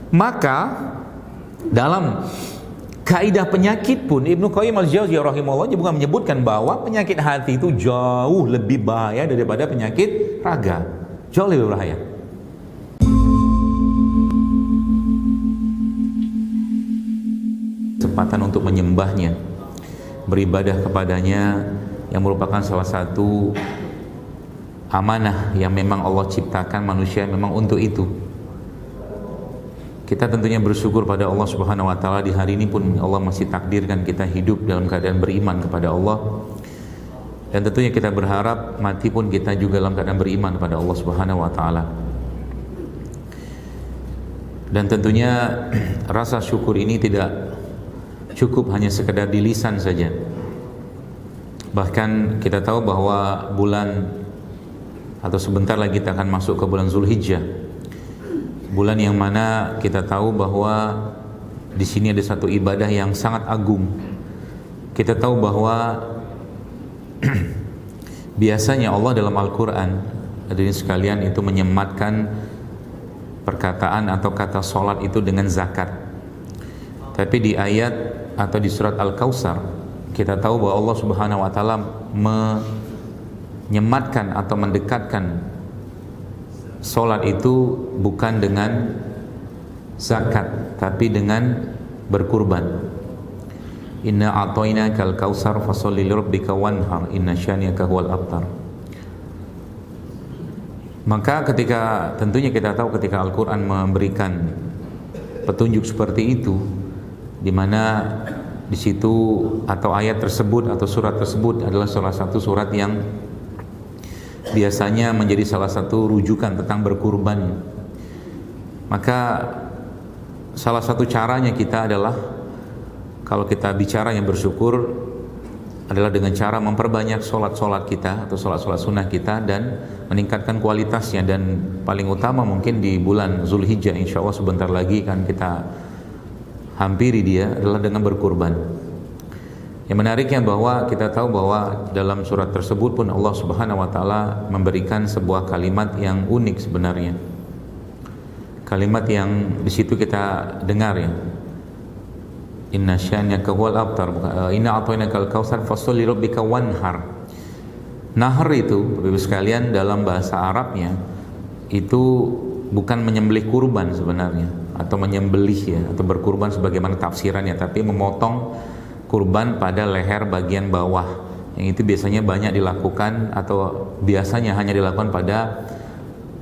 Maka dalam kaidah penyakit pun Ibnu Qayyim al-Jauziyah rahimahullah juga menyebutkan bahwa penyakit hati itu jauh lebih bahaya daripada penyakit raga, jauh lebih bahaya. Kesempatan untuk menyembahnya, beribadah kepadanya, yang merupakan salah satu amanah yang memang Allah ciptakan manusia memang untuk itu. Kita tentunya bersyukur pada Allah Subhanahu wa taala, di hari ini pun Allah masih takdirkan kita hidup dalam keadaan beriman kepada Allah. Dan tentunya kita berharap mati pun kita juga dalam keadaan beriman kepada Allah Subhanahu wa taala. Dan tentunya rasa syukur ini tidak cukup hanya sekedar di lisan saja. Bahkan kita tahu bahwa bulan atau sebentar lagi kita akan masuk ke bulan Zulhijjah, bulan yang mana kita tahu bahwa di sini ada satu ibadah yang sangat agung. Kita tahu bahwa biasanya Allah dalam Al-Quran, hadirin sekalian, itu menyematkan perkataan atau kata sholat itu dengan zakat. Tapi di ayat atau di surat Al-Kautsar kita tahu bahwa Allah Subhanahu wa taala menyematkan atau mendekatkan sholat itu bukan dengan zakat, tapi dengan berkurban. Inna a'tainakal kautsar fasholli lirabbika wanhar inna syani'aka huwal abtar. Maka ketika tentunya kita tahu ketika Al-Quran memberikan petunjuk seperti itu, di mana di situ atau ayat tersebut atau surat tersebut adalah salah satu surat yang biasanya menjadi salah satu rujukan tentang berkurban. Maka salah satu caranya kita adalah, kalau kita bicara yang bersyukur, adalah dengan cara memperbanyak sholat-sholat kita atau sholat-sholat sunnah kita dan meningkatkan kualitasnya. Dan paling utama mungkin di bulan Zulhijjah, insya Allah sebentar lagi kan kita hampiri dia, adalah dengan berkurban. Yang menariknya bahwa kita tahu bahwa dalam surat tersebut pun Allah Subhanahu wa taala memberikan sebuah kalimat yang unik sebenarnya. Kalimat yang di situ kita dengar ya. Inna syani'aka huwal abtar. Inna a'tainakal kautsar fasholli lirabbika wanhar. Nahar itu, Bapak sekalian, dalam bahasa Arabnya itu bukan menyembelih kurban sebenarnya, atau menyembelih ya, atau berkurban sebagaimana tafsirannya, tapi memotong kurban pada leher bagian bawah. Yang itu biasanya banyak dilakukan atau biasanya hanya dilakukan pada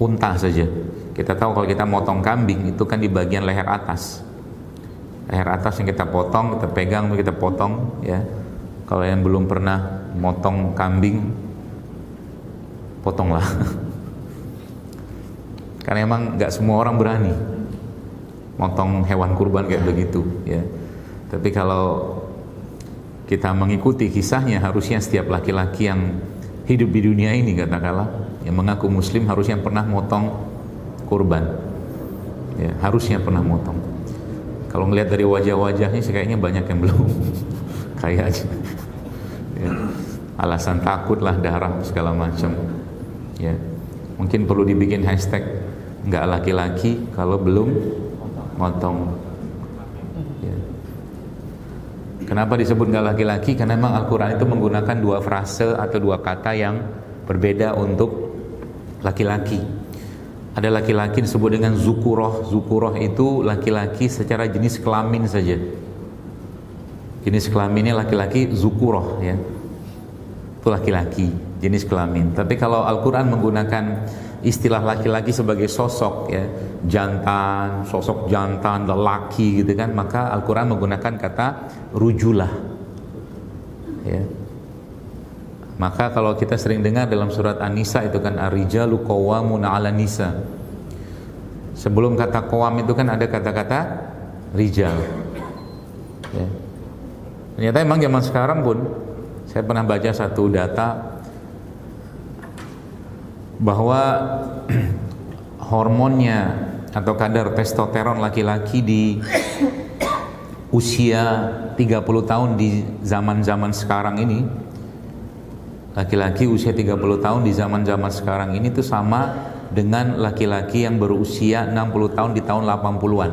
unta saja. Kita tahu kalau kita motong kambing itu kan di bagian leher atas. Leher atas yang kita potong, kita pegang, kita potong ya. Kalau yang belum pernah motong kambing, potonglah. Karena emang nggak semua orang berani motong hewan kurban kayak begitu ya. Tapi kalau kita mengikuti kisahnya, harusnya setiap laki-laki yang hidup di dunia ini katakanlah yang mengaku muslim harusnya pernah motong kurban ya, harusnya pernah motong. Kalau ngelihat dari wajah-wajahnya sih kayaknya banyak yang belum kayak aja ya. Alasan takut lah, darah segala macam ya. Mungkin perlu dibikin hashtag nggak laki-laki kalau belum motong ya. Kenapa disebut nggak laki-laki? Karena memang Al-Quran itu menggunakan dua frase atau dua kata yang berbeda untuk laki-laki. Ada laki-laki disebut dengan zukuroh. Zukuroh itu laki-laki secara jenis kelamin saja. Jenis kelaminnya laki-laki, zukuroh ya. Itu laki-laki, jenis kelamin. Tapi kalau Al-Quran menggunakan istilah laki-laki sebagai sosok ya, jantan, sosok jantan, lelaki gitu kan, maka Al-Quran menggunakan kata rujulah ya. Maka kalau kita sering dengar dalam surat An-Nisa itu kan ar-rijalu qawwamuna 'alan nisa. Sebelum kata qawam itu kan ada kata-kata rijal ya. Ternyata emang zaman sekarang pun saya pernah baca satu data bahwa hormonnya atau kadar testosteron laki-laki di usia 30 tahun di zaman-zaman sekarang ini, laki-laki usia 30 tahun di zaman-zaman sekarang ini itu sama dengan laki-laki yang berusia 60 tahun di tahun 80-an.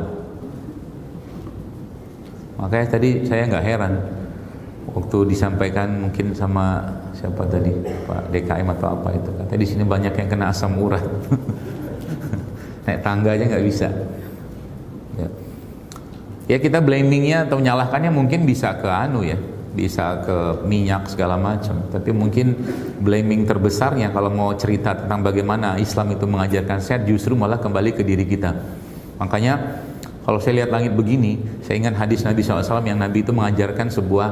Makanya tadi saya nggak heran waktu disampaikan mungkin sama siapa tadi, Pak DKM atau apa itu, katanya di sini banyak yang kena asam urat. Naik tangga aja nggak bisa. Ya kita blamingnya atau menyalahkannya mungkin bisa ke bisa ke minyak segala macam. Tapi mungkin blaming terbesarnya kalau mau cerita tentang bagaimana Islam itu mengajarkan sehat, justru malah kembali ke diri kita. Makanya kalau saya lihat langit begini, saya ingat hadis Nabi SAW yang Nabi itu mengajarkan sebuah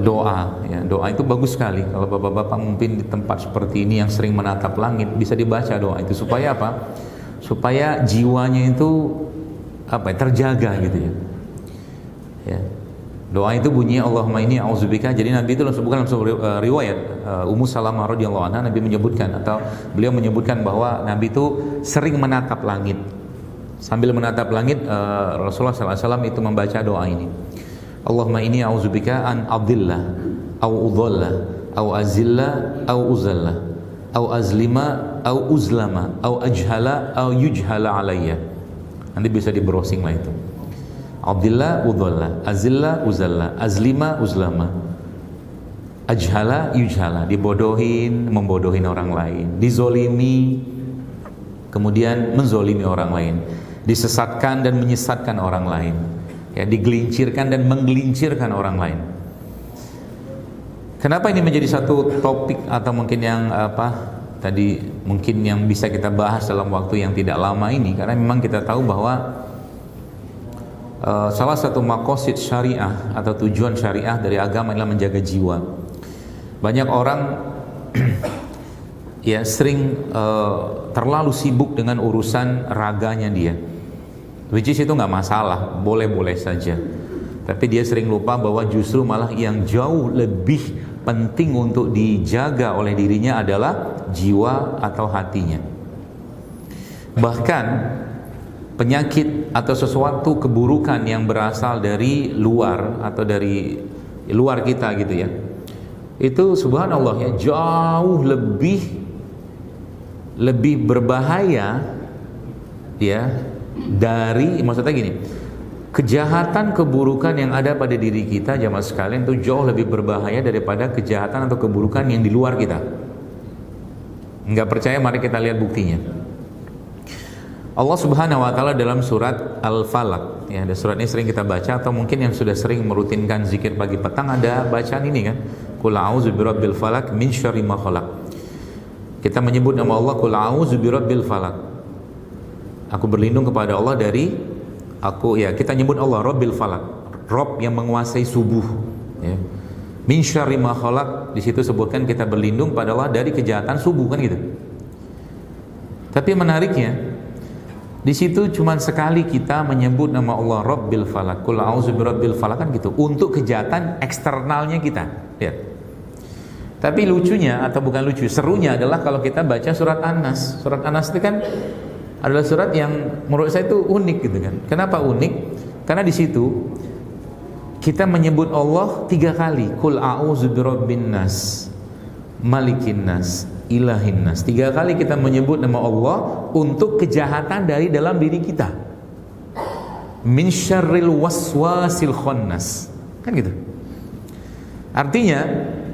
doa. Ya, doa itu bagus sekali. Kalau bapak-bapak mungkin di tempat seperti ini yang sering menatap langit, bisa dibaca doa itu supaya apa? Supaya jiwanya itu terjaga gitu ya. Ya. Doa itu bunyinya Allahumma inni a'udzubika. Jadi Nabi itu bukan dalam sebuah riwayat Ummu Salamah radhiyallahu anha, Nabi menyebutkan atau beliau menyebutkan bahwa Nabi itu sering menatap langit. Sambil menatap langit Rasulullah SAW itu membaca doa ini. Allahumma inni a'udzubika an adilla au udhalla au azilla au uzalla au azlima au uzlama au ajhala au yujhala alayya. Nanti bisa di browsing lah itu. Abdillah udhalla, azilla uzalla, azlima uzlama, ajhala yujhala, dibodohin, membodohin orang lain, dizolimi, kemudian menzolimi orang lain, disesatkan dan menyesatkan orang lain, ya, digelincirkan dan menggelincirkan orang lain. Kenapa ini menjadi satu topik atau mungkin yang tadi mungkin yang bisa kita bahas dalam waktu yang tidak lama ini, karena memang kita tahu bahwa salah satu maqasid syariah atau tujuan syariah dari agama adalah menjaga jiwa. Banyak orang ya sering terlalu sibuk dengan urusan raganya dia, which is itu nggak masalah, boleh-boleh saja. Tapi dia sering lupa bahwa justru malah yang jauh lebih penting untuk dijaga oleh dirinya adalah jiwa atau hatinya. Bahkan penyakit atau sesuatu keburukan yang berasal dari luar atau dari luar kita gitu ya, itu subhanallah ya jauh lebih berbahaya ya dari, maksudnya gini, kejahatan keburukan yang ada pada diri kita jamaah sekalian itu jauh lebih berbahaya daripada kejahatan atau keburukan yang di luar kita. Enggak percaya, mari kita lihat buktinya. Allah Subhanahu wa taala dalam surat Al-Falaq, ya, ada surat ini sering kita baca atau mungkin yang sudah sering merutinkan zikir pagi petang ada bacaan ini kan. Qul a'udzu birabbil falaq min syarri ma khalaq. Kita menyebut nama Allah, Qul a'udzu birabbil falaq. Aku berlindung kepada Allah dari kita nyebut Allah Rabbil Falaq, Rabb yang menguasai subuh ya. Min syarri ma khalaq, di situ sebutkan kita berlindung pada Allah dari kejahatan subuh kan gitu. Tapi menariknya di situ cuma sekali kita menyebut nama Allah Rabbil Falaq, Qul a'udzu birabbil falaq kan gitu, untuk kejahatan eksternalnya kita ya. Tapi lucunya atau bukan lucu, serunya adalah kalau kita baca surat An-Nas. Surat An-Nas itu kan adalah surat yang menurut saya itu unik gitu kan. Kenapa unik? Karena di situ kita menyebut Allah 3 kali. Qul a'udzu birabbin nas, malikin nas, ilahin nas. 3 kali kita menyebut nama Allah untuk kejahatan dari dalam diri kita. Min syarril waswasil khannas. Kan gitu. Artinya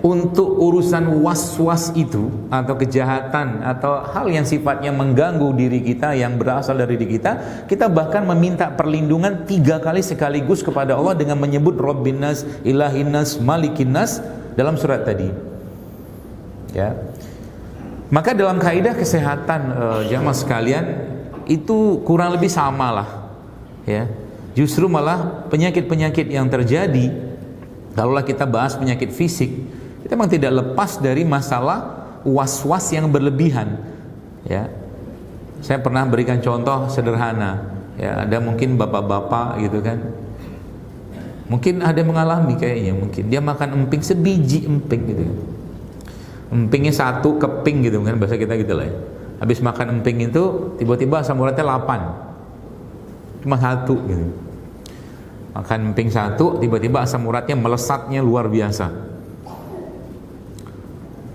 untuk urusan was-was itu atau kejahatan atau hal yang sifatnya mengganggu diri kita yang berasal dari diri kita, kita bahkan meminta perlindungan 3 kali sekaligus kepada Allah dengan menyebut Rabbin nas, ilahin nas, malikin nas dalam surat tadi. Ya. Maka dalam kaidah kesehatan jamaah sekalian itu kurang lebih sama lah. Ya. Justru malah penyakit-penyakit yang terjadi, kalaulah kita bahas penyakit fisik, kita memang tidak lepas dari masalah was-was yang berlebihan. Ya, saya pernah berikan contoh sederhana. Ya, ada mungkin bapak-bapak gitu kan, mungkin ada mengalami kayaknya, mungkin dia makan emping sebiji emping gitu kan. Empingnya 1 keping gitu kan, bahasa kita gitu lah ya. Habis makan emping itu tiba-tiba asam uratnya 8, cuma 1 gitu. Makan emping 1, tiba-tiba asam uratnya melesatnya luar biasa.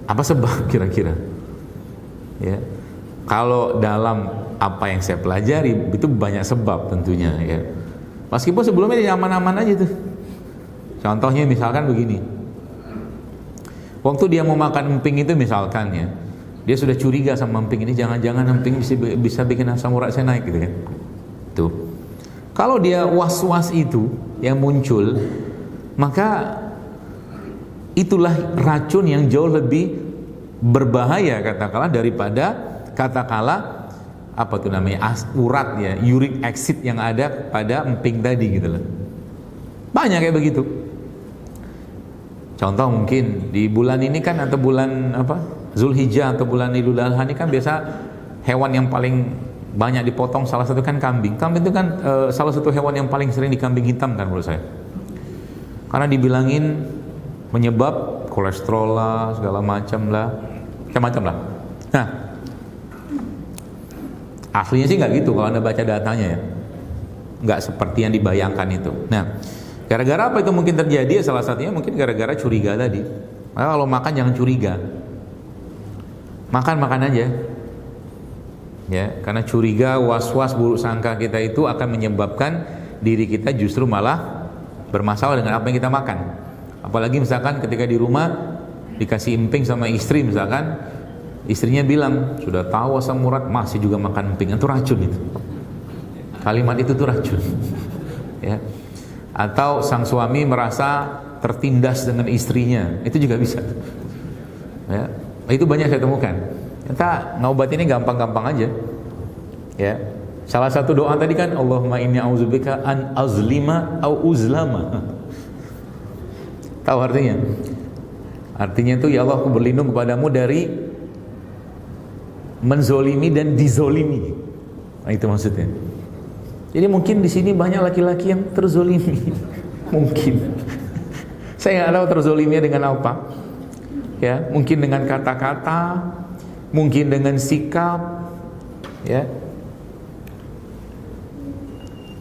Apa sebab kira-kira? Ya, kalau dalam apa yang saya pelajari itu banyak sebab tentunya ya. Meskipun sebelumnya dia aman-aman aja tuh. Contohnya misalkan begini. Waktu dia mau makan emping itu misalkan ya, dia sudah curiga sama emping ini, jangan-jangan emping bisa bikin asam urat saya naik gitu kan. Tuh. Kalau dia was-was itu yang muncul, maka itulah racun yang jauh lebih berbahaya katakanlah daripada katakanlah apa tuh namanya urat ya, uric acid yang ada pada emping tadi gitu loh. Banyak kayak begitu. Contoh mungkin di bulan ini kan atau bulan apa Zulhijjah atau bulan Idul Adha ini kan biasa hewan yang paling banyak dipotong salah satu kan kambing. Kambing itu kan salah satu hewan yang paling sering dikambing hitam kan menurut saya. Karena dibilangin menyebab kolesterol lah, segala macam lah. Nah, aslinya sih nggak gitu kalau Anda baca datanya ya. Nggak seperti yang dibayangkan itu. Nah, gara-gara apa itu mungkin terjadi? Salah satunya mungkin gara-gara curiga tadi. Maka kalau makan jangan curiga. Makan aja. Ya, karena curiga, was-was, buruk sangka kita itu akan menyebabkan diri kita justru malah bermasalah dengan apa yang kita makan. Apalagi misalkan ketika di rumah dikasih emping sama istri, misalkan istrinya bilang sudah tahu asam urat masih juga makan emping, itu racun itu. Kalimat itu tuh racun. Ya. Atau sang suami merasa tertindas dengan istrinya, itu juga bisa. Ya. Itu banyak saya temukan. Kita ngobatinnya gampang-gampang aja. Ya. Salah satu doa tadi kan Allahumma inni a'udzubika an azlima au uzlama. Tahu artinya? Artinya itu ya Allah, aku berlindung kepadamu dari menzolimi dan dizolimi. Nah, itu maksudnya. Jadi mungkin di sini banyak laki-laki yang terzolimi. Mungkin. Saya nggak tahu terzoliminya dengan apa. Ya, mungkin dengan kata-kata, mungkin dengan sikap, ya.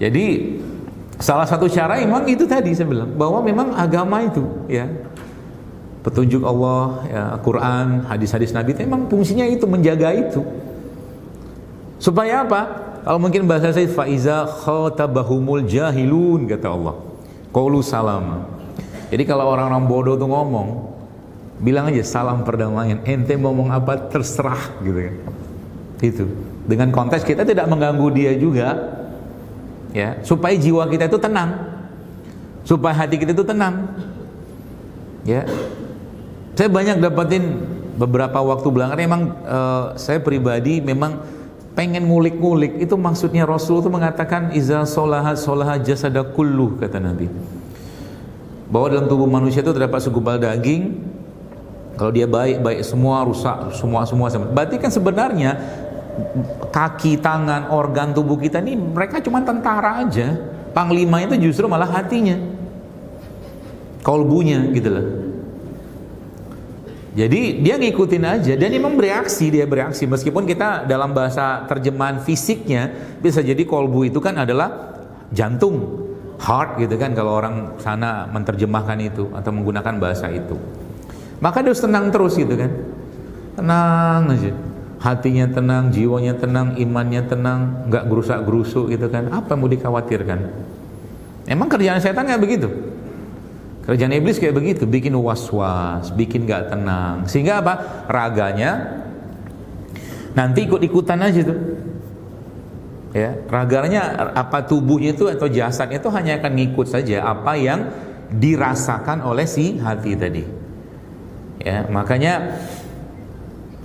Jadi salah satu cara memang itu tadi saya bilang bahwa memang agama itu, ya, petunjuk Allah, ya, Quran, hadis-hadis Nabi itu memang fungsinya itu menjaga itu. Supaya apa? Kalau mungkin bahasa saya faiza khatabahumul jahilun kata Allah. Qaulu salam. Jadi kalau orang-orang bodoh tuh ngomong, bilang aja salam perdamaian. Ente ngomong apa terserah gitu kan. Itu. Dengan konteks kita tidak mengganggu dia juga. Ya, supaya jiwa kita itu tenang. Supaya hati kita itu tenang. Ya. Saya banyak dapatin beberapa waktu belakangan memang saya pribadi memang pengen ngulik-ngulik itu maksudnya Rasul itu mengatakan iza sholaha jasada kulluh kata Nabi. Bahwa dalam tubuh manusia itu terdapat segumpal daging. Kalau dia baik semua, rusak semua sama. Berarti kan sebenarnya kaki, tangan, organ tubuh kita ini mereka cuma tentara aja. Panglima itu justru malah hatinya, kolbunya gitu loh. Jadi dia ngikutin aja dan dia memang bereaksi meskipun kita dalam bahasa terjemahan fisiknya bisa jadi kolbu itu kan adalah jantung, heart gitu kan kalau orang sana menerjemahkan itu atau menggunakan bahasa itu. Maka dia harus tenang terus gitu kan. Tenang aja. Hatinya tenang, jiwanya tenang, imannya tenang, enggak gerusak-gerusuk gitu kan. Apa yang mau dikhawatirkan? Emang kerjaan setan kayak begitu. Kerjaan iblis kayak begitu, bikin was-was, bikin enggak tenang. Sehingga apa? Raganya nanti ikut-ikutan aja tuh. Ya, raganya apa tubuhnya itu atau jasadnya itu hanya akan ngikut saja apa yang dirasakan oleh si hati tadi. Ya, makanya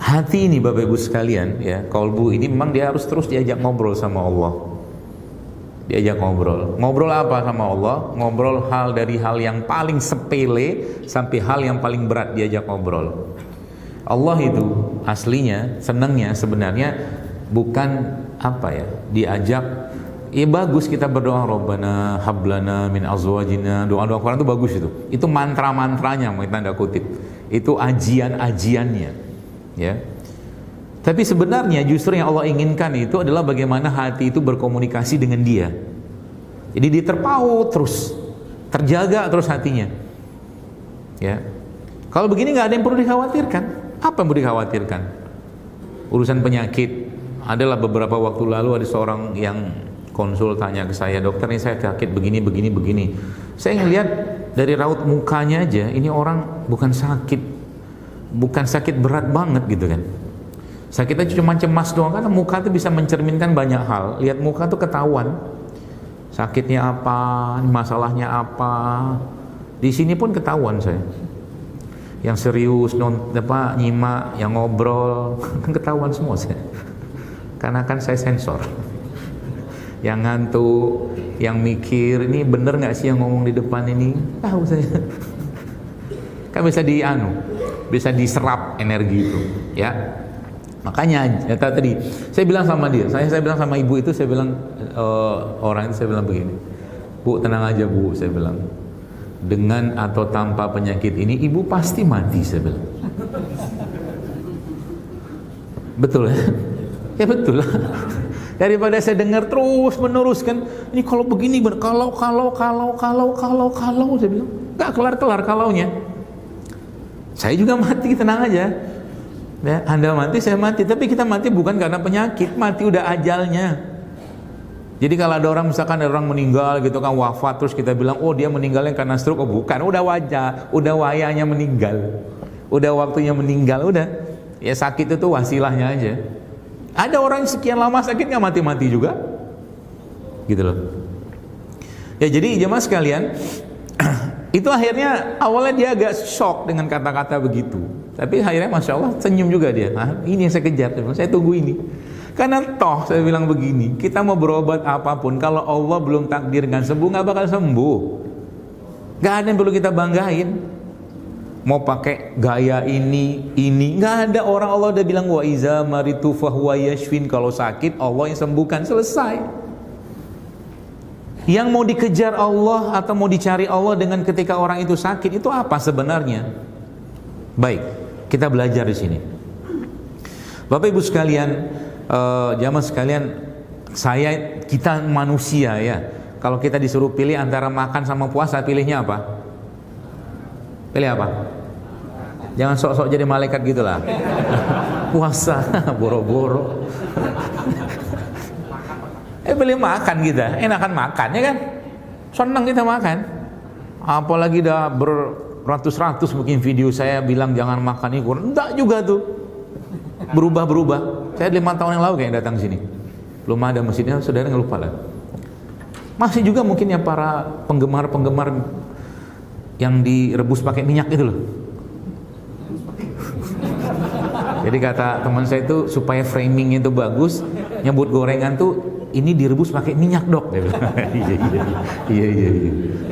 hati ini Bapak Ibu sekalian, ya, kolbu ini memang dia harus terus diajak ngobrol sama Allah. Diajak ngobrol. Ngobrol apa sama Allah? Ngobrol hal dari hal yang paling sepele sampai hal yang paling berat diajak ngobrol. Allah itu aslinya senangnya sebenarnya bukan apa ya? Diajak ya bagus kita berdoa Rabbana hablana min azwajina. Doa-doa Quran itu bagus itu. Itu mantra-mantranya mau tanda kutip. Itu ajian-ajiannya, ya. Tapi sebenarnya justru yang Allah inginkan itu adalah bagaimana hati itu berkomunikasi dengan Dia. Jadi diterpaut terus, terjaga terus hatinya. Ya. Kalau begini nggak ada yang perlu dikhawatirkan. Apa yang perlu dikhawatirkan? Urusan penyakit. Adalah beberapa waktu lalu ada seorang yang konsul tanya ke saya, dokter ini saya sakit begini. Saya ngelihat dari raut mukanya aja, ini orang bukan sakit berat banget gitu kan. Sakitnya cuma cemas doang, karena muka itu bisa mencerminkan banyak hal. Lihat muka tuh ketahuan sakitnya apa, masalahnya apa. Di sini pun ketahuan saya. Yang serius, nyimak, yang ngobrol, kan ketahuan semua saya. Karena kan saya sensor. Yang ngantuk, yang mikir, ini bener nggak sih yang ngomong di depan ini? Tahu saya. Kan bisa diserap energi itu, ya. Makanya tadi saya bilang sama dia, saya bilang sama ibu itu, saya bilang orang itu, saya bilang begini, Bu, tenang aja Bu, saya bilang, dengan atau tanpa penyakit ini ibu pasti mati, saya bilang. Betul ya? Ya betul lah. Daripada saya dengar terus menerus kan, ini kalau begini, kalau saya bilang, nggak kelar kalaunya. Saya juga mati, tenang aja. Ya, Anda mati, saya mati, tapi kita mati bukan karena penyakit, mati udah ajalnya. Jadi kalau ada orang, misalkan ada orang meninggal gitu kan, wafat, terus kita bilang, oh dia meninggalnya karena stroke, oh bukan, udah wayanya meninggal, udah waktunya meninggal, udah. Ya sakit itu wasilahnya aja. Ada orang sekian lama sakit nggak mati-mati juga, gitu loh. Ya jadi jemaah sekalian, itu akhirnya awalnya dia agak shock dengan kata-kata begitu, tapi akhirnya masya Allah senyum juga dia. Ini yang saya kejar, saya tunggu ini. Karena toh saya bilang begini, kita mau berobat apapun, kalau Allah belum takdirkan sembuh, nggak bakal sembuh. Nggak ada yang perlu kita banggain. Mau pakai gaya ini, nggak ada. Orang Allah udah bilang wa iza maritu fahuwa yashfin, kalau sakit Allah yang sembuhkan, selesai. Yang mau dikejar Allah atau mau dicari Allah dengan ketika orang itu sakit, itu apa sebenarnya? Baik, kita belajar di sini. Bapak Ibu sekalian, jamaah sekalian, kita manusia ya. Kalau kita disuruh pilih antara makan sama puasa, pilihnya apa? Pilih apa? Jangan sok-sok jadi malaikat gitulah. Puasa, boro-boro. Pilih makan kita, enakan makan ya kan? Senang kita makan. Apalagi dah beratus-ratus mungkin video saya bilang jangan makan ini, enggak juga tuh. Berubah. Saya 5 tahun yang lalu kayak datang sini. Belum ada masjidnya, saudara nggak lupa lah. Masih juga mungkin ya para penggemar yang direbus pakai minyak itu loh. Jadi kata teman saya itu supaya framing itu bagus, nyebut gorengan tuh ini direbus pakai minyak dok. Iya.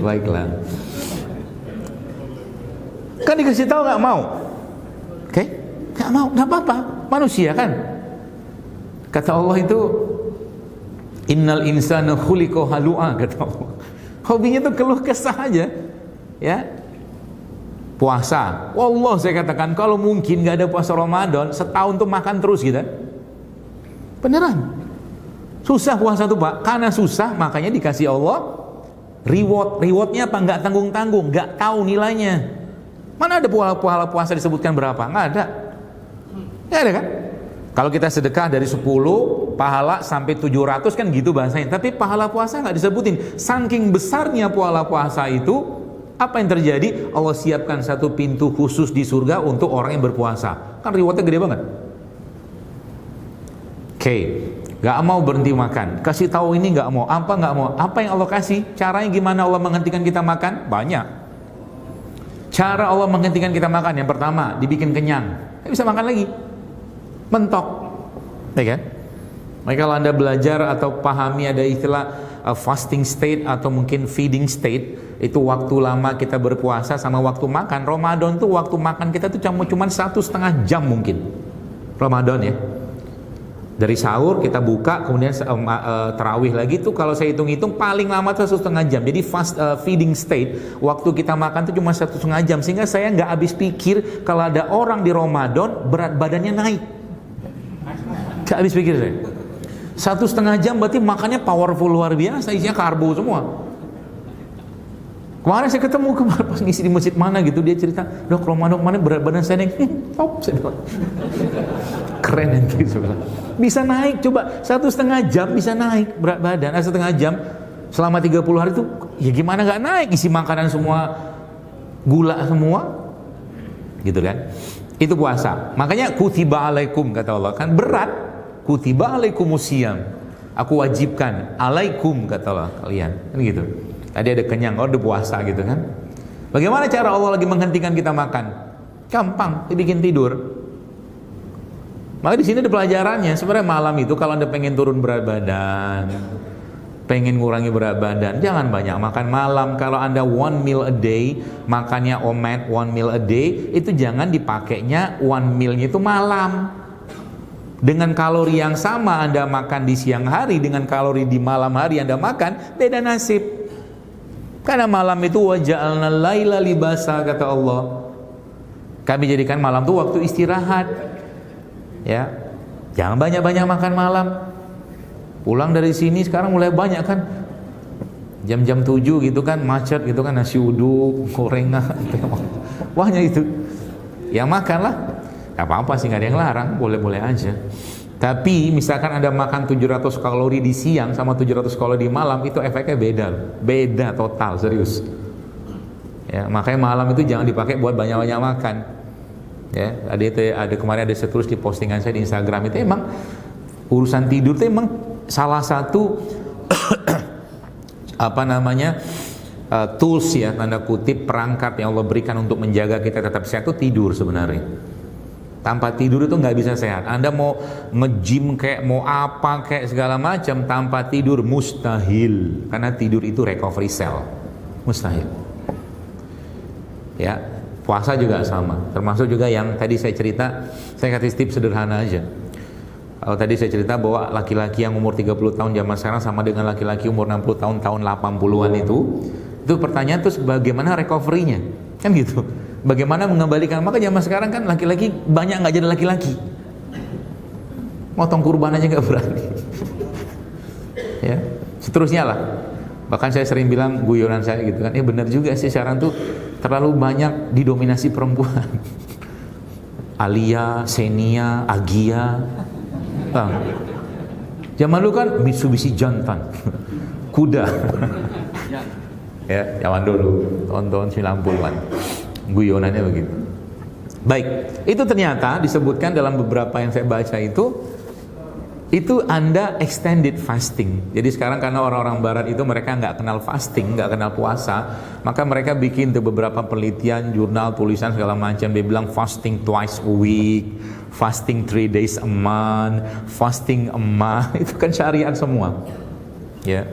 Baiklah. Kan dikasih tahu nggak mau, oke? Nggak mau, nggak apa-apa. Manusia kan. Kata Allah itu, innal insana khuliqa halu'a, kata Allah. Hobinya tuh keluh kesah aja. Ya, puasa. Wallah saya katakan kalau mungkin nggak ada puasa Ramadan, setahun tuh makan terus kita. Beneran. Susah puasa tuh Pak, karena susah makanya dikasih Allah rewardnya apa? Nggak tanggung-tanggung, nggak tahu nilainya. Mana ada pahala puasa disebutkan berapa? Nggak ada. Nggak ada kan? Kalau kita sedekah dari 10 pahala sampai 700 kan gitu bahasanya. Tapi pahala puasa nggak disebutin. Saking besarnya pahala puasa itu, apa yang terjadi? Allah siapkan satu pintu khusus di surga untuk orang yang berpuasa. Kan rewardnya gede banget. Oke, gak mau berhenti makan. Kasih tahu ini gak mau. Apa gak mau? Apa yang Allah kasih? Caranya gimana Allah menghentikan kita makan? Banyak. Cara Allah menghentikan kita makan, yang pertama dibikin kenyang. Gak bisa makan lagi. Mentok. Ya kan? Maka kalau Anda belajar atau pahami ada istilah fasting state atau mungkin feeding state, itu waktu lama kita berpuasa sama waktu makan. Ramadan tuh waktu makan kita tuh cuma 1,5 jam mungkin. Ramadan ya. Dari sahur kita buka, kemudian tarawih lagi tuh kalau saya hitung-hitung paling lama tuh 1,5 jam. Jadi feeding state, waktu kita makan tuh cuma 1,5 jam. Sehingga saya nggak habis pikir kalau ada orang di Ramadan berat badannya naik. Nggak habis pikir saya. 1,5 jam berarti makannya powerful luar biasa, isinya karbo semua. Kemarin saya ketemu pas ngisi di masjid mana gitu, dia cerita, dok Ramadan kemarin berat badan saya naik, top, saya bilang. Keren nanti sebelah. Bisa naik, coba 1,5 jam bisa naik berat badan. 1,5 jam selama 30 hari itu ya gimana nggak naik, isi makanan semua gula semua gitu kan. Itu puasa. Makanya kutiba alaikum kata Allah, kan berat. Kutiba alaikumusiyam, aku wajibkan, alaikum kata Allah kalian, kan gitu. Tadi ada kenyang, udah puasa gitu kan. Bagaimana cara Allah lagi menghentikan kita makan? Gampang, dibikin tidur. Maka di sini ada pelajarannya. Sebenarnya malam itu kalau Anda pengen turun berat badan, pengen ngurangi berat badan, jangan banyak makan malam. Kalau Anda 1 meal a day, makannya omet 1 meal a day, itu jangan dipakainya 1 mealnya itu malam. Dengan kalori yang sama Anda makan di siang hari, dengan kalori di malam hari Anda makan, beda nasib. Karena malam itu waja'alna laila libasa kata Allah. Kami jadikan malam itu waktu istirahat. Ya, jangan banyak-banyak makan malam. Pulang dari sini sekarang mulai banyak kan, jam-jam 7 gitu kan, macet gitu kan, nasi uduk, gorengan, banyak itu. Ya makanlah, gak apa-apa sih, gak ada yang larang, boleh-boleh aja. Tapi misalkan Anda makan 700 kalori di siang sama 700 kalori di malam, itu efeknya beda total, serius. Ya, makanya malam itu jangan dipakai buat banyak-banyak makan. Ya, ada kemarin ada saya tulis di postingan saya di Instagram, itu emang urusan tidur itu emang salah satu tools ya, tanda kutip, perangkat yang Allah berikan untuk menjaga kita tetap sehat itu tidur sebenarnya. Tanpa tidur itu nggak bisa sehat. Anda mau nge-gym kayak mau apa kayak segala macam, tanpa tidur mustahil. Karena tidur itu recovery cell, mustahil. Ya, puasa juga sama. Termasuk juga yang tadi saya cerita, saya kasih tips sederhana aja. Kalau tadi saya cerita bahwa laki-laki yang umur 30 tahun zaman sekarang sama dengan laki-laki umur 60 tahun 80-an itu pertanyaan terus bagaimana recovery-nya? Kan gitu. Bagaimana mengembalikan? Maka zaman sekarang kan laki-laki banyak nggak jadi laki-laki. Motong kurban aja nggak berani. Ya, seterusnya lah. Bahkan saya sering bilang guyonan saya gitu kan, benar juga sih sekarang tuh terlalu banyak didominasi perempuan. Alia, Xenia, Agia. Zaman dulu kan Mitsubishi jantan, kuda. Ya, zaman dulu, tahun-tahun 90-an. Guyonannya begitu. Baik, itu ternyata disebutkan dalam beberapa yang saya baca itu Anda extended fasting. Jadi sekarang karena orang-orang barat itu mereka nggak kenal fasting, nggak kenal puasa, maka mereka bikin tuh beberapa penelitian, jurnal, tulisan segala macam. Dia bilang fasting twice a week, fasting 3 days a month, fasting a month. Itu kan syariat semua. Ya,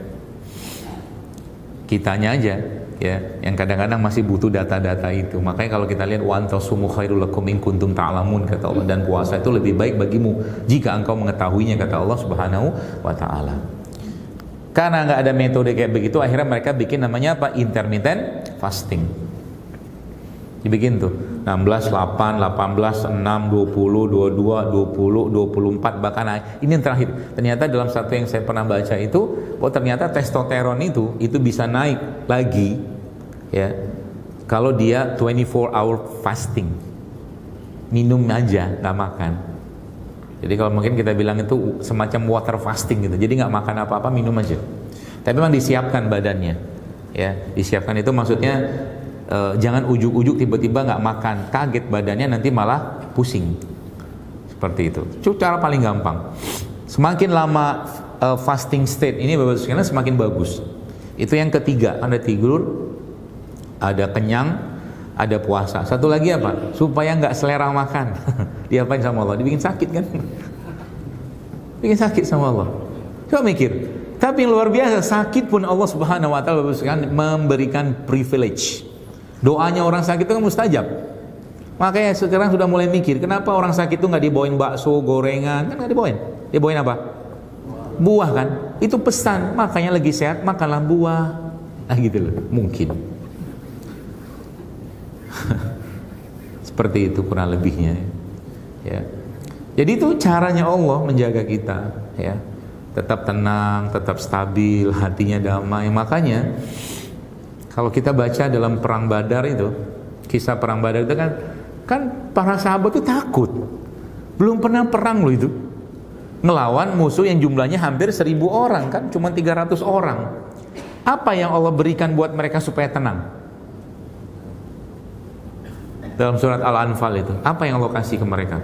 kitanya aja ya yang kadang-kadang masih butuh data-data itu. Makanya kalau kita lihat wa antasumu khairul lakum in kuntum ta'lamun kata Allah, dan puasa itu lebih baik bagimu jika engkau mengetahuinya kata Allah Subhanahu wa taala. Karena nggak ada metode kayak begitu, akhirnya mereka bikin namanya apa? Intermittent fasting. Dibikin tuh 16, 8, 18, 6, 20, 22, 20, 24, bahkan ini yang terakhir. Ternyata dalam satu yang saya pernah baca itu, oh ternyata testosteron itu bisa naik lagi ya kalau dia 24 hour fasting. Minum aja, nggak makan. Jadi kalau mungkin kita bilang itu semacam water fasting gitu. Jadi nggak makan apa-apa, minum aja. Tapi memang disiapkan badannya. Ya, disiapkan itu maksudnya jangan ujuk-ujuk tiba-tiba nggak makan, kaget badannya nanti malah pusing. Seperti itu. Itu cara paling gampang. Semakin lama fasting state ini karena semakin bagus. Itu yang ketiga, Anda tidur, ada kenyang, ada puasa. Satu lagi apa? Supaya nggak selera makan. Diapain sama Allah? Dibikin sakit kan? Bikin sakit sama Allah. Coba mikir. Tapi yang luar biasa, sakit pun Allah Subhanahu wa taala memberikan privilege. Doanya orang sakit itu kan mustajab. Makanya sekarang sudah mulai mikir, kenapa orang sakit itu nggak dibawain bakso, gorengan, kan nggak dibawain. Dibawain apa? Buah kan? Itu pesan. Makanya lagi sehat makanlah buah. Nah gitu loh, mungkin. Seperti itu kurang lebihnya. Ya. Jadi itu caranya Allah menjaga kita. Ya. Tetap tenang, tetap stabil, hatinya damai. Makanya kalau kita baca dalam perang Badar itu, kisah perang Badar itu kan para sahabat itu takut. Belum pernah perang loh itu. ngelawan musuh yang jumlahnya hampir 1000 orang kan, cuma 300 orang. Apa yang Allah berikan buat mereka supaya tenang? Dalam surat Al-Anfal itu, apa yang Allah kasih ke mereka?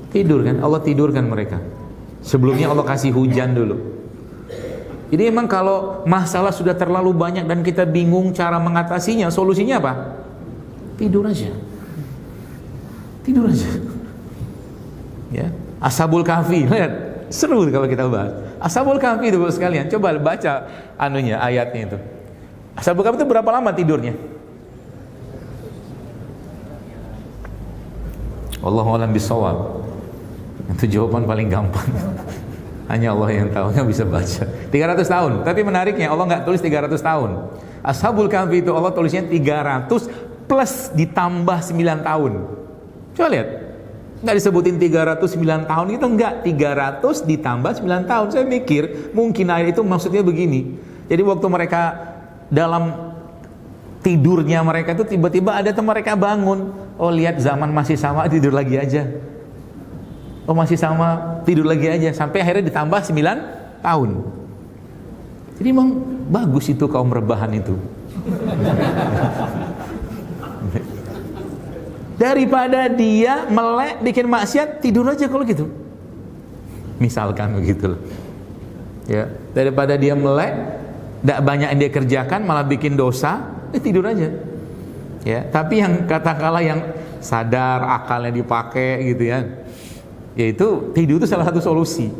Tidur kan, Allah tidurkan mereka. Sebelumnya Allah kasih hujan dulu. Jadi emang kalau masalah sudah terlalu banyak dan kita bingung cara mengatasinya, solusinya apa? Tidur aja. Tidur aja. Ya, Ashabul Kahfi, lihat, seru kalau kita bahas. Ashabul Kahfi itu sekalian, coba baca ayatnya itu. Ashabul Kahfi itu berapa lama tidurnya? Wallahu a'lam bishawab. Itu jawaban paling gampang. Hanya Allah yang tahu, yang bisa baca. 300 tahun. Tapi menariknya Allah nggak tulis 300 tahun. Ashabul Kahfi itu Allah tulisnya 300 plus ditambah 9 tahun. Coba lihat. Nggak disebutin 309 tahun itu, enggak, 300 ditambah 9 tahun. Saya mikir mungkin ayat itu maksudnya begini. Jadi waktu mereka dalam tidurnya mereka itu tiba-tiba ada teman mereka bangun. Oh lihat zaman masih sama, tidur lagi aja. Oh masih sama, tidur lagi aja. Sampai akhirnya ditambah 9 tahun. Jadi memang bagus itu kaum rebahan itu. Daripada dia melek bikin maksiat, tidur aja kalau gitu. Misalkan begitu loh. Ya, daripada dia melek, tidak banyak yang dia kerjakan, malah bikin dosa, tidur aja. Ya, tapi yang katakanlah yang sadar, akalnya dipakai gitu ya. Yaitu tidur itu salah satu solusi.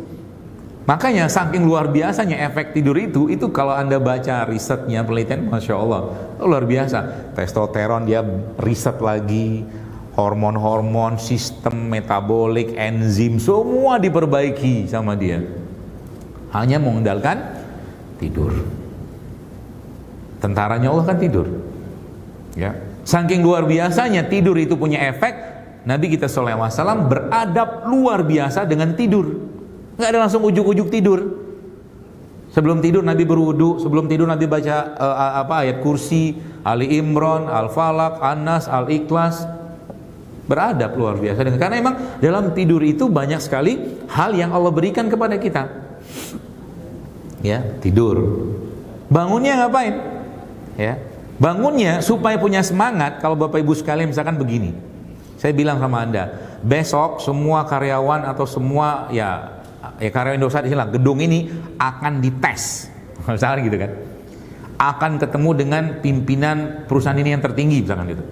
Makanya saking luar biasanya efek tidur itu kalau Anda baca risetnya, penelitian, Masya Allah, luar biasa. Testosteron dia riset lagi, hormon-hormon, sistem metabolik, enzim, semua diperbaiki sama dia. Hanya mengandalkan tidur. Tentaranya Allah kan tidur. Ya. Saking luar biasanya tidur itu punya efek, Nabi kita sallallahu alaihi wasallam beradab luar biasa dengan tidur. Nggak ada langsung ujuk-ujuk tidur. Sebelum tidur Nabi berwudu, sebelum tidur Nabi baca ayat kursi, Ali Imran, Al-Falaq, An-Nas, Al-Ikhlas. Beradab luar biasa dengan, karena memang dalam tidur itu banyak sekali hal yang Allah berikan kepada kita. Ya, tidur. Bangunnya ngapain? Ya. Bangunnya supaya punya semangat. Kalau Bapak Ibu sekalian misalkan begini. Saya bilang sama Anda, besok semua karyawan atau semua karyawan Indosat istilah gedung ini akan dites. Misalkan gitu kan. Akan ketemu dengan pimpinan perusahaan ini yang tertinggi misalkan gitu.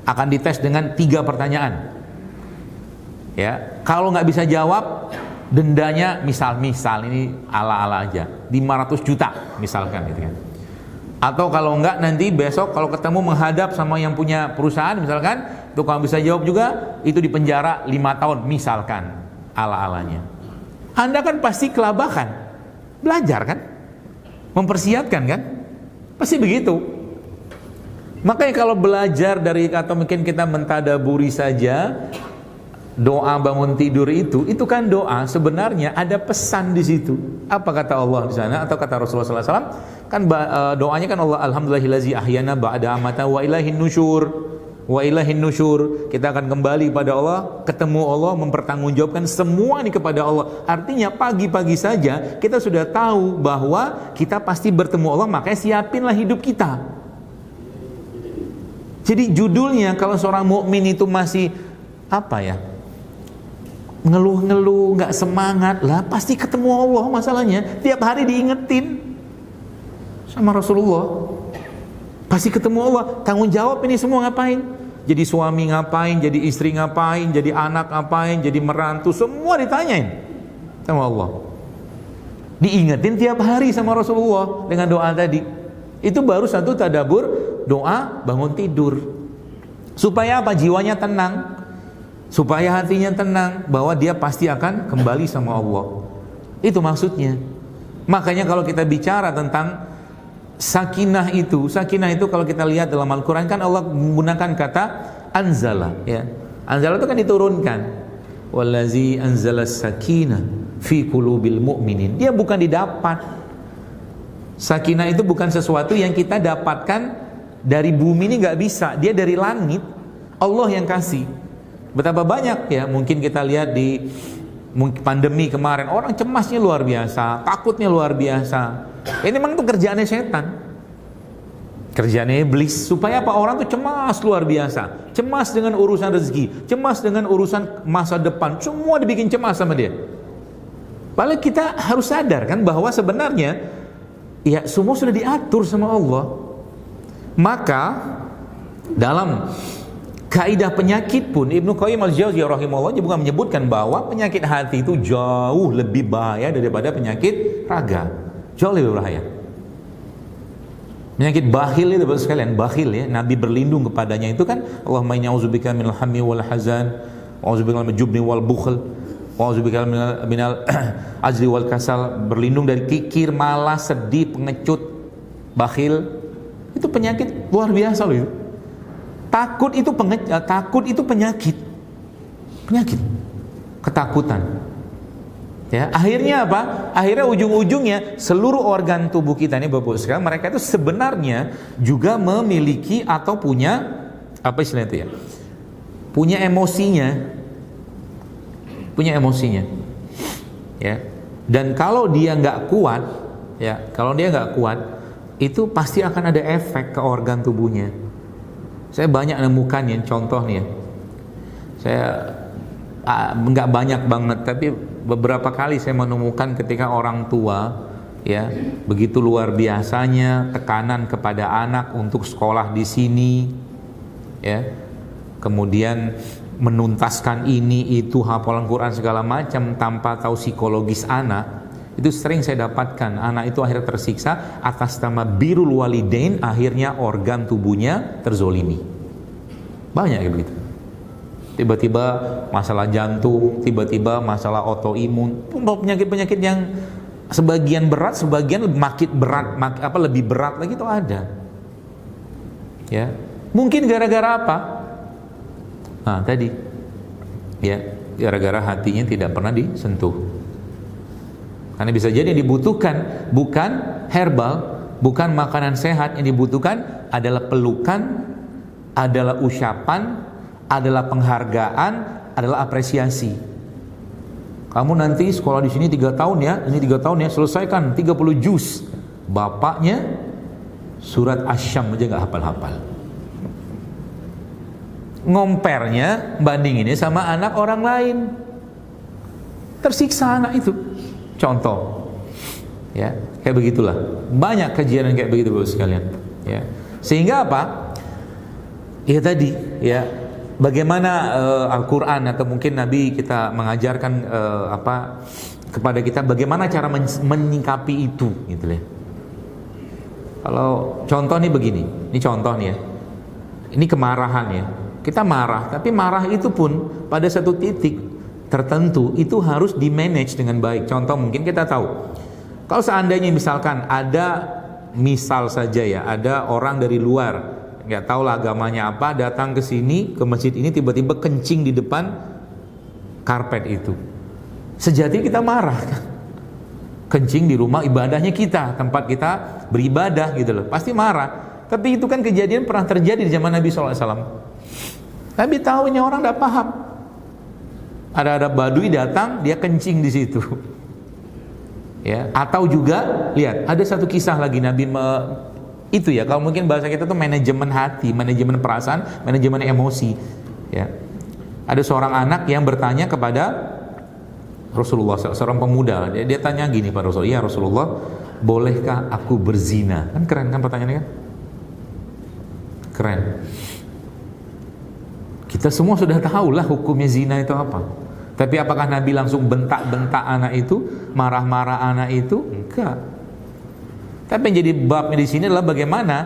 Akan dites dengan 3 pertanyaan. Ya, kalau nggak bisa jawab, dendanya misal ini ala-ala aja, 500 juta misalkan gitu kan. Atau kalau enggak nanti besok kalau ketemu menghadap sama yang punya perusahaan misalkan, tuh kalau bisa jawab juga itu dipenjara 5 tahun misalkan, ala-alanya. Anda kan pasti kelabakan, belajar kan, mempersiapkan kan, pasti begitu. Makanya kalau belajar dari atau mungkin kita mentadaburi saja doa bangun tidur itu kan doa sebenarnya ada pesan di situ. Apa kata Allah di sana atau kata Rasulullah SAW? Kan doanya kan Allah alhamdulillahillazi ahyana ba'da amata wa ilaihin nusyur. Wa ilaihin nusyur. Kita akan kembali pada Allah, ketemu Allah, mempertanggungjawabkan semua ini kepada Allah. Artinya pagi-pagi saja kita sudah tahu bahwa kita pasti bertemu Allah, makanya siapinlah hidup kita. Jadi judulnya kalau seorang mukmin itu masih ngeluh-ngeluh, nggak semangat, lah pasti ketemu Allah masalahnya. Tiap hari diingetin sama Rasulullah, pasti ketemu Allah. Tanggung jawab ini semua ngapain? Jadi suami ngapain? Jadi istri ngapain? Jadi anak ngapain? Jadi merantu, semua ditanyain sama Allah. Diingetin tiap hari sama Rasulullah dengan doa tadi. Itu baru satu tadabur doa bangun tidur. Supaya apa? Jiwanya tenang, supaya hatinya tenang bahwa dia pasti akan kembali sama Allah. Itu maksudnya. Makanya kalau kita bicara tentang sakinah itu kalau kita lihat dalam Al-Quran kan Allah menggunakan kata anzala, ya. Anzala itu kan diturunkan. Wallazi anzala sakinah fi qulubil mu'minin. Dia bukan didapat. Sakinah itu bukan sesuatu yang kita dapatkan dari bumi, ini nggak bisa. Dia dari langit, Allah yang kasih. Betapa banyak ya, mungkin kita lihat di mungkin pandemi kemarin orang cemasnya luar biasa, takutnya luar biasa. Ini memang itu kerjaannya setan, kerjaannya iblis, supaya apa? Orang tuh cemas luar biasa, cemas dengan urusan rezeki, cemas dengan urusan masa depan, semua dibikin cemas sama dia. Padahal kita harus sadar kan bahwa sebenarnya ya semua sudah diatur sama Allah. Maka dalam kaidah penyakit pun Ibnu Qayyim al-Jauziyah rahimahullah juga menyebutkan bahwa penyakit hati itu jauh lebih bahaya daripada penyakit raga, jauh lebih bahaya. Penyakit bakhil itu Bapak sekalian, bakhil ya, Nabi berlindung kepadanya itu kan, Allahumma inni a'udzubika minal hammi wal hazan, wa a'udzubika minal jubni wal bukhl, wa a'udzubika minal ajzi wal kasal, berlindung dari kikir, malas, sedih, pengecut, bakhil. Itu penyakit luar biasa loh itu. Takut itu penyakit, ketakutan. Ya, akhirnya apa? Akhirnya ujung-ujungnya seluruh organ tubuh kita ini Bapak sekalian, mereka itu sebenarnya juga memiliki atau punya apa istilahnya itu ya? Punya emosinya. Ya. Dan kalau dia nggak kuat, itu pasti akan ada efek ke organ tubuhnya. Saya banyak nemukan ya, contoh nih ya. Saya nggak banyak banget, tapi beberapa kali saya menemukan ketika orang tua ya begitu luar biasanya tekanan kepada anak untuk sekolah di sini, ya, kemudian menuntaskan ini itu hafalan Quran segala macam tanpa tahu psikologis anak. Itu sering saya dapatkan, anak itu akhirnya tersiksa atas nama birrul walidain, akhirnya organ tubuhnya terzolimi. Banyak kayak begitu. Tiba-tiba masalah jantung, tiba-tiba masalah autoimun, penyakit-penyakit yang sebagian berat, sebagian lebih berat lagi itu ada. Ya, mungkin gara-gara apa? Nah, tadi, ya, gara-gara hatinya tidak pernah disentuh. Karena bisa jadi yang dibutuhkan bukan herbal, bukan makanan sehat, yang dibutuhkan adalah pelukan, adalah ucapan, adalah penghargaan, adalah apresiasi. Kamu nanti sekolah di sini 3 tahun ya, ini 3 tahun ya, selesaikan 30 juz. Bapaknya surat Asy-Syam aja nggak hafal-hafal. Ngompernya bandinginnya sama anak orang lain. Tersiksa anak itu. Contoh, ya, kayak begitulah. Banyak kajian kayak begitu Bapak sekalian. Ya, sehingga apa? Ya tadi, ya, bagaimana Al-Quran atau mungkin Nabi kita mengajarkan kepada kita bagaimana cara menyikapi itu, gitu ya. Kalau contoh nih begini, ini contoh nih ya. Ini kemarahan ya. Kita marah, tapi marah itu pun pada satu titik tertentu itu harus di-manage dengan baik. Contoh mungkin kita tahu, kalau seandainya misalkan ada, misal saja ya, ada orang dari luar, nggak tahu lah agamanya apa, datang ke sini, ke masjid ini, tiba-tiba kencing di depan karpet itu. Sejati kita marah kan? Kencing di rumah ibadahnya kita, tempat kita beribadah gitu loh, pasti marah. Tapi itu kan kejadian pernah terjadi di zaman Nabi SAW. Nabi tahu ini orang nggak paham. Ada badui datang, dia kencing di situ. Ya, atau juga lihat, ada satu kisah lagi Nabi itu ya, kalau mungkin bahasa kita tuh manajemen hati, manajemen perasaan, manajemen emosi. Ya. Ada seorang anak yang bertanya kepada Rasulullah, seorang pemuda. Dia tanya gini pada Rasulullah, "Ya Rasulullah, bolehkah aku berzina?" Kan keren kan pertanyaannya kan? Keren. Kita semua sudah tahu lah hukumnya zina itu apa. Tapi apakah Nabi langsung bentak-bentak anak itu, marah-marah anak itu? Enggak. Tapi yang jadi babnya di sini adalah bagaimana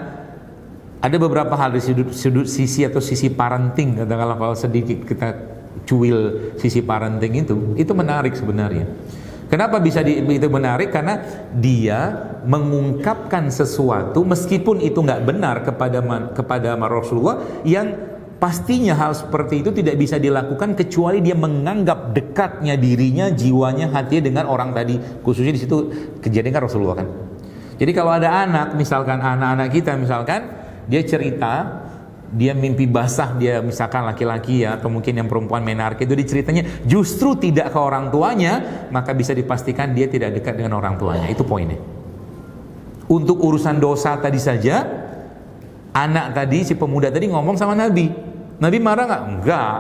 ada beberapa hal di sudut sisi atau sisi parenting, katakanlah kalau sedikit kita cuil sisi parenting itu menarik sebenarnya. Kenapa bisa itu menarik? Karena dia mengungkapkan sesuatu meskipun itu nggak benar kepada Rasulullah, yang pastinya hal seperti itu tidak bisa dilakukan kecuali dia menganggap dekatnya dirinya, jiwanya, hatinya dengan orang tadi. Khususnya di situ kejadian kan Rasulullah kan. Jadi kalau ada anak, misalkan anak-anak kita misalkan dia cerita dia mimpi basah, dia misalkan laki-laki ya, atau mungkin yang perempuan menarki, itu diceritanya justru tidak ke orang tuanya, maka bisa dipastikan dia tidak dekat dengan orang tuanya. Itu poinnya. Untuk urusan dosa tadi saja, anak tadi, si pemuda tadi ngomong sama Nabi. Nabi marah nggak? Enggak.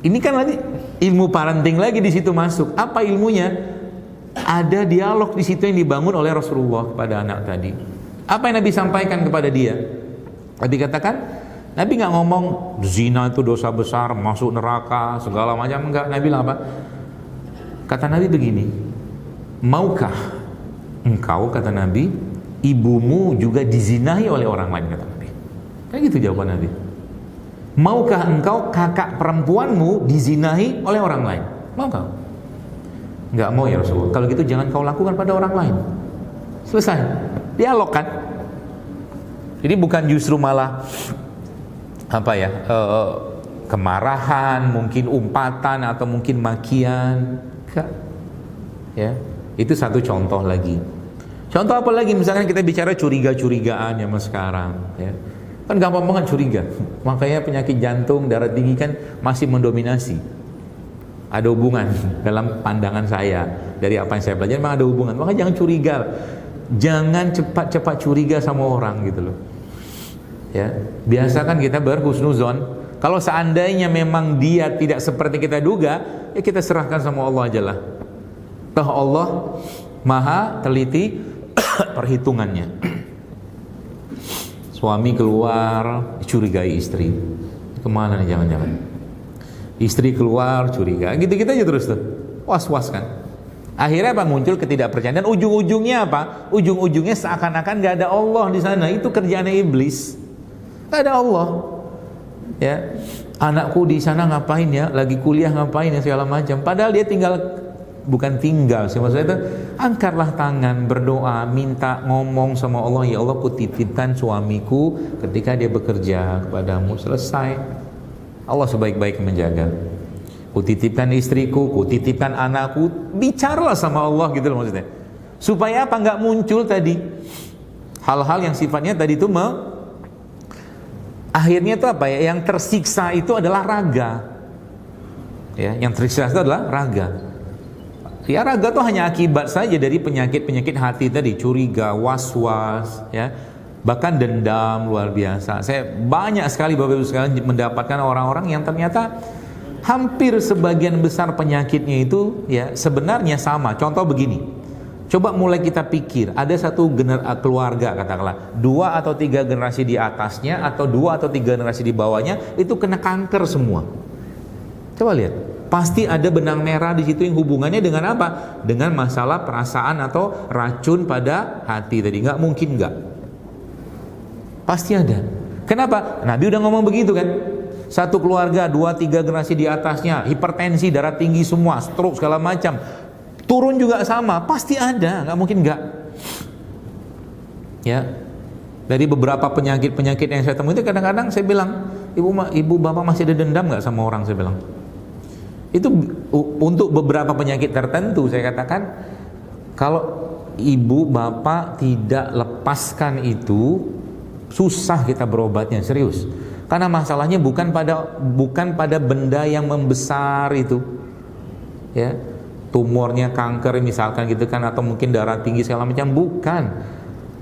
Ini kan lagi ilmu parenting lagi di situ masuk. Apa ilmunya? Ada dialog di situ yang dibangun oleh Rasulullah kepada anak tadi. Apa yang Nabi sampaikan kepada dia? Nabi katakan, Nabi nggak ngomong zina itu dosa besar, masuk neraka, segala macam, enggak. Nabi bilang apa? Kata Nabi begini, maukah engkau, kata Nabi, ibumu juga dizinahi oleh orang lain, kata Nabi. Kayak gitu jawaban Nabi. Maukah engkau kakak perempuanmu dizinahi oleh orang lain? Maukah? Enggak mau ya Rasulullah. Kalau gitu jangan kau lakukan pada orang lain. Selesai. Dialog kan? Jadi bukan justru malah apa ya, kemarahan, mungkin umpatan atau mungkin makian. Enggak. Ya, itu satu contoh lagi. Contoh apa lagi? Misalkan kita bicara curiga-curigaan zaman sekarang, ya. Kan gampang banget curiga. Makanya penyakit jantung, darah tinggi kan masih mendominasi. Ada hubungan dalam pandangan saya dari apa yang saya pelajari, memang ada hubungan. Maka jangan curiga, jangan cepat-cepat curiga sama orang gitu loh. Ya, biasakan kita berhusnuzon. Kalau seandainya memang dia tidak seperti kita duga, ya kita serahkan sama Allah aja lah. Toh Allah maha teliti perhitungannya. Suami keluar curigai istri, kemana nih jangan-jangan? Istri keluar curiga, gitu-gitu aja terus tuh, was-was kan. Akhirnya apa? Muncul ketidakpercayaan dan ujung-ujungnya apa? Ujung-ujungnya seakan-akan gak ada Allah di sana. Itu kerjaannya iblis. Gak ada Allah. Ya, anakku di sana ngapain ya? Lagi kuliah ngapain ya segala macam. Padahal dia bukan tinggal sih, maksudnya itu angkatlah tangan, berdoa, minta, ngomong sama Allah, ya Allah kutitipkan suamiku ketika dia bekerja kepadamu. Selesai. Allah sebaik-baik menjaga. Kutitipkan istriku, kutitipkan anakku, bicaralah sama Allah gitu loh maksudnya. Supaya apa? Nggak muncul tadi hal-hal yang sifatnya tadi itu akhirnya itu apa ya? Yang tersiksa itu adalah raga. Ya, yang tersiksa itu adalah raga. Ya, raga itu hanya akibat saja dari penyakit-penyakit hati tadi, curiga, was-was, ya, bahkan dendam luar biasa. Saya banyak sekali Bapak Ibu sekalian mendapatkan orang-orang yang ternyata hampir sebagian besar penyakitnya itu ya sebenarnya sama. Contoh begini, coba mulai kita pikir, ada satu keluarga katakanlah 2 atau 3 generasi di atasnya atau 2 atau 3 generasi di bawahnya itu kena kanker semua. Coba lihat. Pasti ada benang merah di situ yang hubungannya dengan apa? Dengan masalah perasaan atau racun pada hati tadi. Nggak mungkin nggak. Pasti ada. Kenapa? Nabi udah ngomong begitu kan. Satu keluarga 2-3 generasi di atasnya hipertensi, darah tinggi semua, stroke segala macam. Turun juga sama. Pasti ada. Nggak mungkin nggak. Ya. Dari beberapa penyakit-penyakit yang saya temui itu kadang-kadang saya bilang, ibu bapak masih ada dendam nggak sama orang, saya bilang. Itu untuk beberapa penyakit tertentu saya katakan, kalau ibu bapak tidak lepaskan itu susah kita berobatnya, serius. Karena masalahnya bukan pada benda yang membesar itu, ya, tumornya, kanker misalkan gitu kan, atau mungkin darah tinggi segala macam, bukan.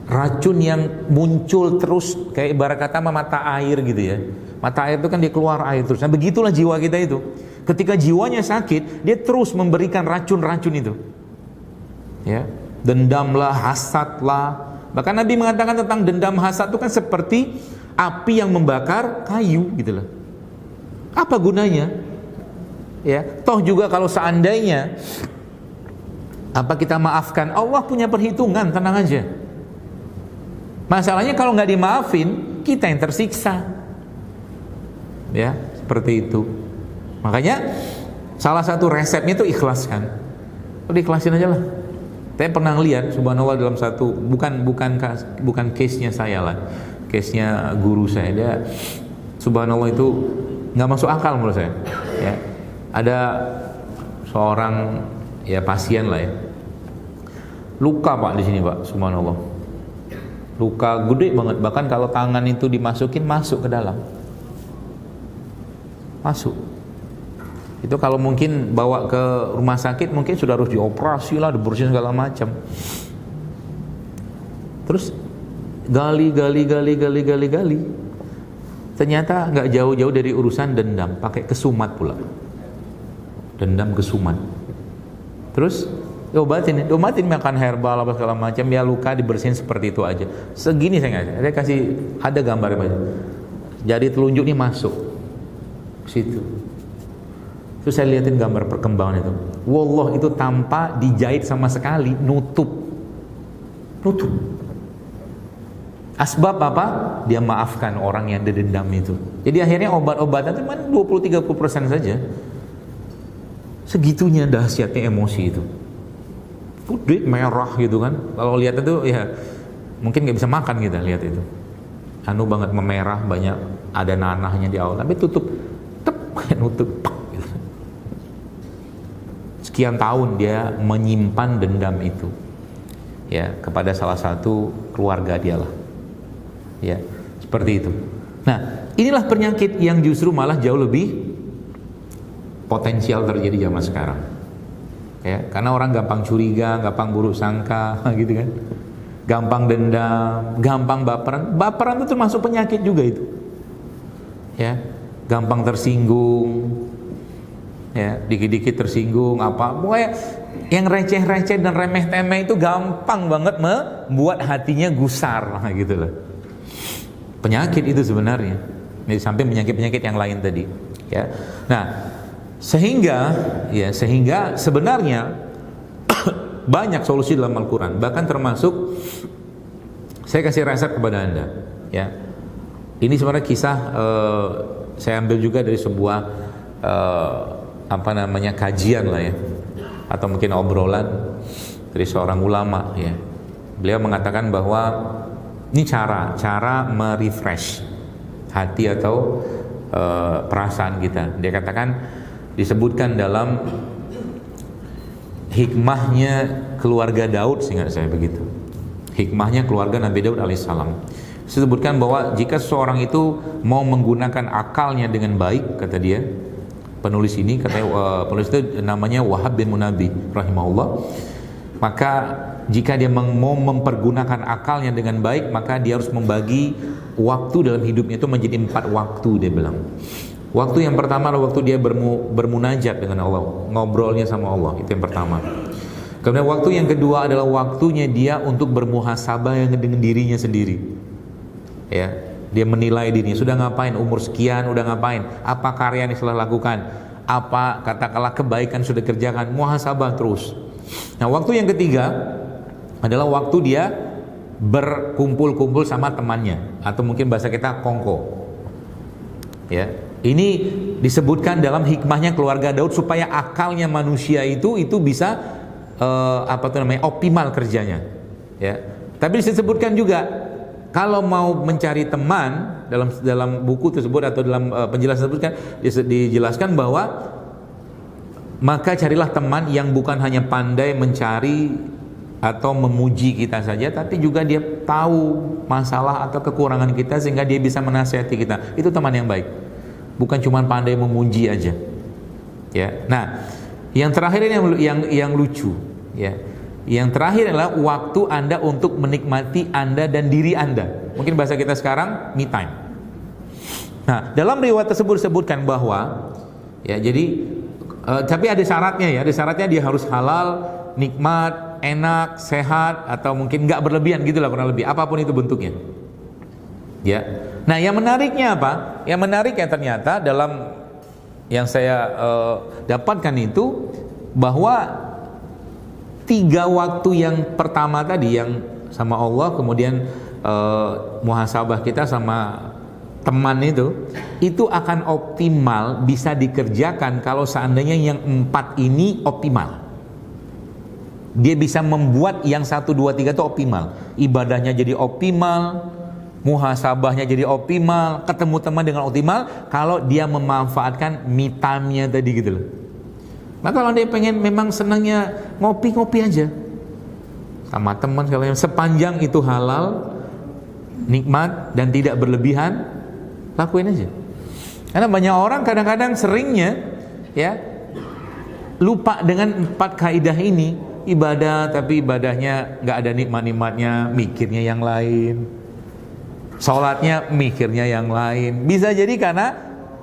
Racun yang muncul terus kayak ibarat kata mata air gitu ya. Mata air itu kan dia keluar air terus. Nah begitulah jiwa kita itu. Ketika jiwanya sakit, dia terus memberikan racun-racun itu. Ya, dendamlah, hasadlah. Bahkan Nabi mengatakan tentang dendam hasad itu kan seperti api yang membakar kayu gitu loh. Apa gunanya? Ya, toh juga kalau seandainya apa kita maafkan, Allah punya perhitungan, tenang aja. Masalahnya kalau nggak dimaafin, kita yang tersiksa. Ya, seperti itu. Makanya salah satu resepnya itu ikhlaskan. Udah ikhlasin aja lah. Saya pernah lihat subhanallah dalam satu bukan case-nya saya lah. Case-nya guru saya, dia subhanallah itu nggak masuk akal menurut saya. Ya. Ada seorang ya pasien lah ya. Luka Pak di sini Pak, subhanallah. luka gede banget, bahkan kalau tangan itu dimasukin masuk ke dalam, masuk. Itu kalau mungkin bawa ke rumah sakit mungkin sudah harus dioperasi lah, dibersihin segala macam. Terus gali, ternyata nggak jauh-jauh dari urusan dendam, pakai kesumat pula, dendam kesumat. Terus diobatin makan herbal apa segala macam, ya luka dibersihin seperti itu aja. Segini saya kasih ada gambar aja. Jadi telunjuk nih masuk situ. Terus saya liatin gambar perkembangan itu. Wallah, itu tanpa dijahit sama sekali, nutup. Asbab apa? Dia maafkan orang yang ada dendam itu. Jadi akhirnya obat-obatan cuma 20-30% saja. Segitunya dahsyatnya emosi itu. Putih merah gitu kan. Kalau lihat itu ya mungkin nggak bisa makan kita lihat itu. Anu banget memerah, banyak ada nanahnya di awal. Tapi tutup, nutup. Gitu. Sekian tahun dia menyimpan dendam itu, ya, kepada salah satu keluarga dia lah. Ya, seperti itu. Nah, inilah penyakit yang justru malah jauh lebih potensial terjadi zaman sekarang. Ya, karena orang gampang curiga, gampang buruk sangka, gitu kan. Gampang dendam, gampang baperan. Baperan itu termasuk penyakit juga itu. Ya, gampang tersinggung. Ya, dikit-dikit tersinggung apa. Pokoknya yang receh-receh dan remeh-temeh itu gampang banget membuat hatinya gusar, gitu loh. Penyakit itu sebenarnya, sampai penyakit-penyakit yang lain tadi, ya. Nah, sehingga sebenarnya banyak solusi dalam Al-Quran, bahkan termasuk saya kasih resep kepada Anda, ya. Ini sebenarnya kisah saya ambil juga dari sebuah kajian lah ya, atau mungkin obrolan dari seorang ulama, ya. Beliau mengatakan bahwa ini cara merefresh hati atau perasaan kita. Dia katakan, disebutkan dalam hikmahnya keluarga Daud, seingat saya begitu. Hikmahnya keluarga Nabi Daud alaihissalam. Disebutkan bahwa jika seseorang itu mau menggunakan akalnya dengan baik, kata dia, penulis ini, katanya penulis itu namanya Wahab bin Munabbih rahimahullah, maka jika dia mau mempergunakan akalnya dengan baik, maka dia harus membagi waktu dalam hidupnya itu menjadi 4 waktu, dia bilang. Waktu yang pertama adalah waktu dia bermunajat dengan Allah, ngobrolnya sama Allah, itu yang pertama. Kemudian waktu yang kedua adalah waktunya dia untuk bermuhasabah dengan dirinya sendiri. Ya, dia menilai dirinya, sudah ngapain umur sekian, udah ngapain, apa karya yang telah lakukan, apa katakanlah kebaikan sudah kerjakan, muhasabah terus. Nah, waktu yang ketiga adalah waktu dia berkumpul-kumpul sama temannya, atau mungkin bahasa kita kongko. Ya, ini disebutkan dalam hikmahnya keluarga Daud supaya akalnya manusia itu bisa optimal kerjanya. Ya, tapi disebutkan juga kalau mau mencari teman, dalam buku tersebut atau dalam penjelasan tersebut kan dijelaskan bahwa maka carilah teman yang bukan hanya pandai mencari atau memuji kita saja, tapi juga dia tahu masalah atau kekurangan kita sehingga dia bisa menasihati kita. Itu teman yang baik, bukan cuma pandai memuji aja. Ya. Nah, yang terakhir ini yang lucu, ya. Yang terakhir adalah waktu Anda untuk menikmati Anda dan diri Anda. Mungkin bahasa kita sekarang me time. Nah, dalam riwayat tersebut disebutkan bahwa, ya, jadi tapi ada syaratnya, ya. Ada syaratnya, dia harus halal, nikmat, enak, sehat, atau mungkin nggak berlebihan, gitulah kurang lebih, apapun itu bentuknya. Ya. Nah, yang menariknya apa? Yang menariknya ternyata dalam yang saya dapatkan itu bahwa 3 waktu yang pertama tadi, yang sama Allah, kemudian muhasabah kita sama teman itu akan optimal, bisa dikerjakan kalau seandainya yang 4 ini optimal. Dia bisa membuat yang 1, 2, 3 itu optimal. Ibadahnya jadi optimal, muhasabahnya jadi optimal, ketemu teman dengan optimal, kalau dia memanfaatkan me time-nya tadi, gitu loh. Nah, kalau dia pengen memang senangnya ngopi-ngopi aja sama teman sekalian, sepanjang itu halal, nikmat dan tidak berlebihan, lakuin aja. Karena banyak orang kadang-kadang seringnya ya lupa dengan 4 kaidah ini. Ibadah tapi ibadahnya nggak ada nikmat-nikmatnya, mikirnya yang lain. Sholatnya mikirnya yang lain. Bisa jadi karena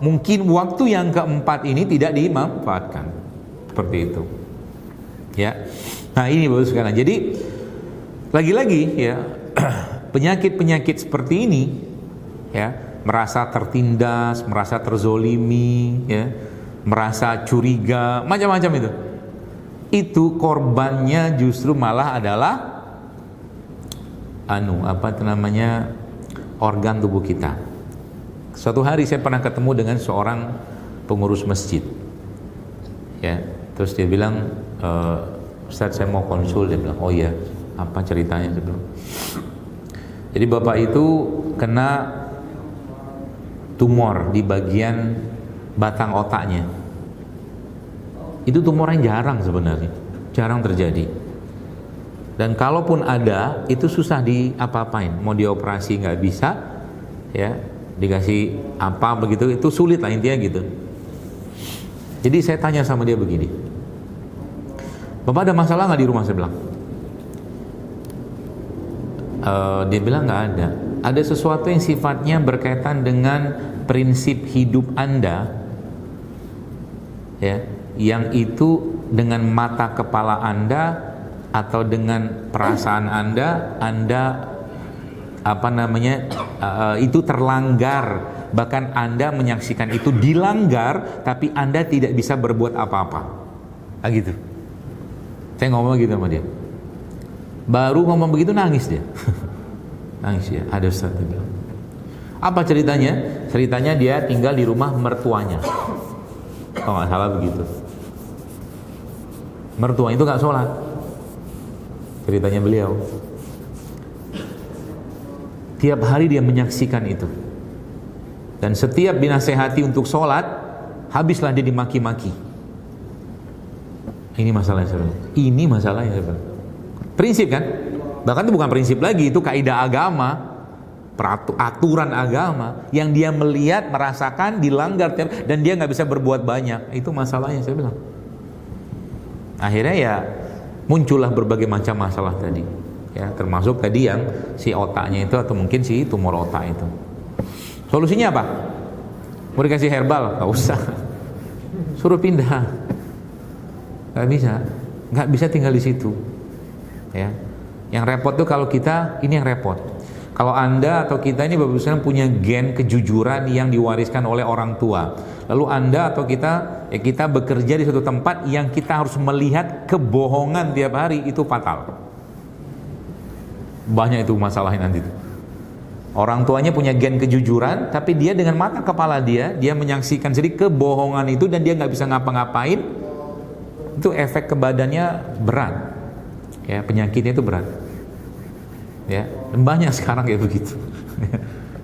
mungkin waktu yang keempat ini tidak dimanfaatkan. Seperti itu. Ya. Nah, ini bagus sekali. Jadi lagi-lagi ya penyakit-penyakit seperti ini ya, merasa tertindas, merasa terzolimi ya, merasa curiga, macam-macam itu korbannya justru malah adalah organ tubuh kita. Suatu hari saya pernah ketemu dengan seorang pengurus masjid ya, terus dia bilang, Ustaz saya mau konsul. Dia bilang, oh iya, apa ceritanya? Dia bilang, jadi bapak itu kena tumor di bagian batang otaknya. Itu tumornya jarang sebenarnya, jarang terjadi. Dan kalaupun ada, itu susah diapa-apain. Mau dioperasi nggak bisa, ya dikasih apa begitu, itu sulit lah intinya gitu. Jadi saya tanya sama dia begini, Bapak ada masalah nggak di rumah? Saya bilang. Dia bilang nggak ada. Ada sesuatu yang sifatnya berkaitan dengan prinsip hidup Anda, ya, yang itu dengan mata kepala Anda atau dengan perasaan Anda itu terlanggar, bahkan Anda menyaksikan itu dilanggar, tapi Anda tidak bisa berbuat apa-apa. Gitu. Saya ngomong gitu sama dia. Baru ngomong begitu nangis dia. Nangis ya. Ada Ustaz dia bilang. Apa ceritanya? Ceritanya dia tinggal di rumah mertuanya. Kalau nggak salah begitu. Mertua itu nggak sholat. Ceritanya beliau. Tiap hari dia menyaksikan itu. Dan setiap dinasehati untuk sholat, habislah dia dimaki-maki. Ini masalahnya sebenarnya. Ini masalahnya sebenarnya. Prinsip kan? Bahkan itu bukan prinsip lagi, itu kaidah agama, aturan agama yang dia melihat, merasakan, dilanggar dan dia nggak bisa berbuat banyak. Itu masalahnya saya bilang. Akhirnya ya muncullah berbagai macam masalah tadi. Ya, termasuk tadi yang si otaknya itu atau mungkin si tumor otak itu. Solusinya apa? Mau dikasih herbal? Gak usah. Suruh pindah. Gak bisa tinggal di situ. Ya, yang repot tuh kalau kita, ini yang repot. Kalau Anda atau kita ini Bapak Ibu punya gen kejujuran yang diwariskan oleh orang tua. Lalu Anda atau kita, ya kita bekerja di suatu tempat yang kita harus melihat kebohongan tiap hari, itu fatal. Banyak itu masalahnya nanti. Orang tuanya punya gen kejujuran, tapi dia dengan mata kepala dia menyaksikan sendiri kebohongan itu dan dia nggak bisa ngapa-ngapain. Itu efek ke badannya berat. Ya, penyakitnya itu berat. Ya, banyak sekarang kayak begitu.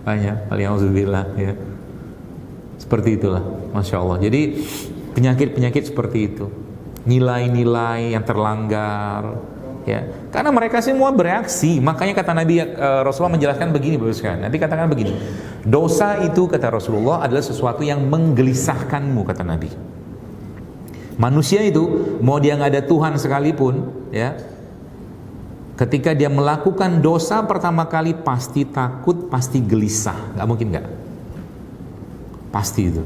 Banyak, alhamdulillah ya. Seperti itulah, Masya Allah. Jadi penyakit-penyakit seperti itu, nilai-nilai yang terlanggar, ya. Karena mereka semua bereaksi. Makanya kata Nabi, Rasulullah menjelaskan begini, Bapak sekalian. Nabi katakan begini, dosa itu kata Rasulullah adalah sesuatu yang menggelisahkanmu, kata Nabi. Manusia itu mau dia nggak ada Tuhan sekalipun, ya, ketika dia melakukan dosa pertama kali pasti takut, pasti gelisah, nggak mungkin nggak, pasti itu.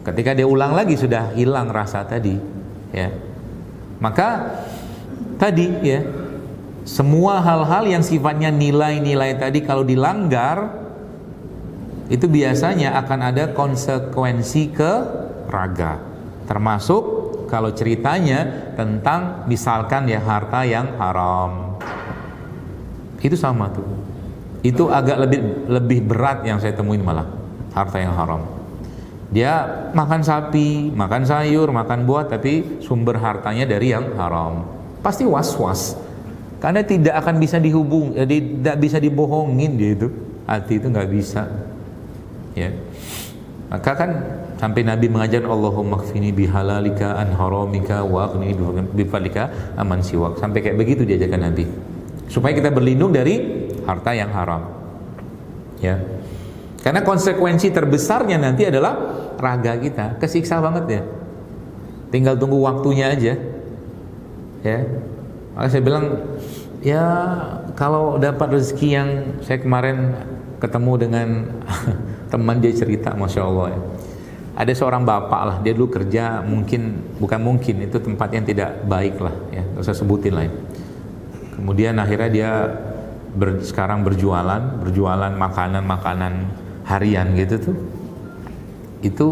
Ketika dia ulang lagi sudah hilang rasa tadi, ya. Maka tadi ya, semua hal-hal yang sifatnya nilai-nilai tadi kalau dilanggar itu biasanya akan ada konsekuensi ke raga. Termasuk kalau ceritanya tentang misalkan ya harta yang haram, itu sama tuh. Itu agak lebih berat yang saya temuin malah, harta yang haram. Dia makan sapi, makan sayur, makan buah, tapi sumber hartanya dari yang haram. Pasti was-was, karena tidak akan bisa tidak bisa dibohongin dia itu. Hati itu nggak bisa. Ya, maka kan sampai Nabi mengajar Allahumma kfini bihalalika an haramika wa aghnini bifadlika aman siwak. Sampai kayak begitu diajarkan Nabi. Supaya kita berlindung dari harta yang haram. Ya. Karena konsekuensi terbesarnya nanti adalah raga kita, kesiksa banget ya. Tinggal tunggu waktunya aja. Ya. Maka saya bilang, ya kalau dapat rezeki yang saya kemarin ketemu dengan teman, dia cerita, Masya Allah ya. Ada seorang bapak lah, dia dulu kerja bukan mungkin, itu tempat yang tidak baik lah ya, nggak usah sebutin lah ya. Kemudian akhirnya dia sekarang berjualan makanan harian gitu tuh. Itu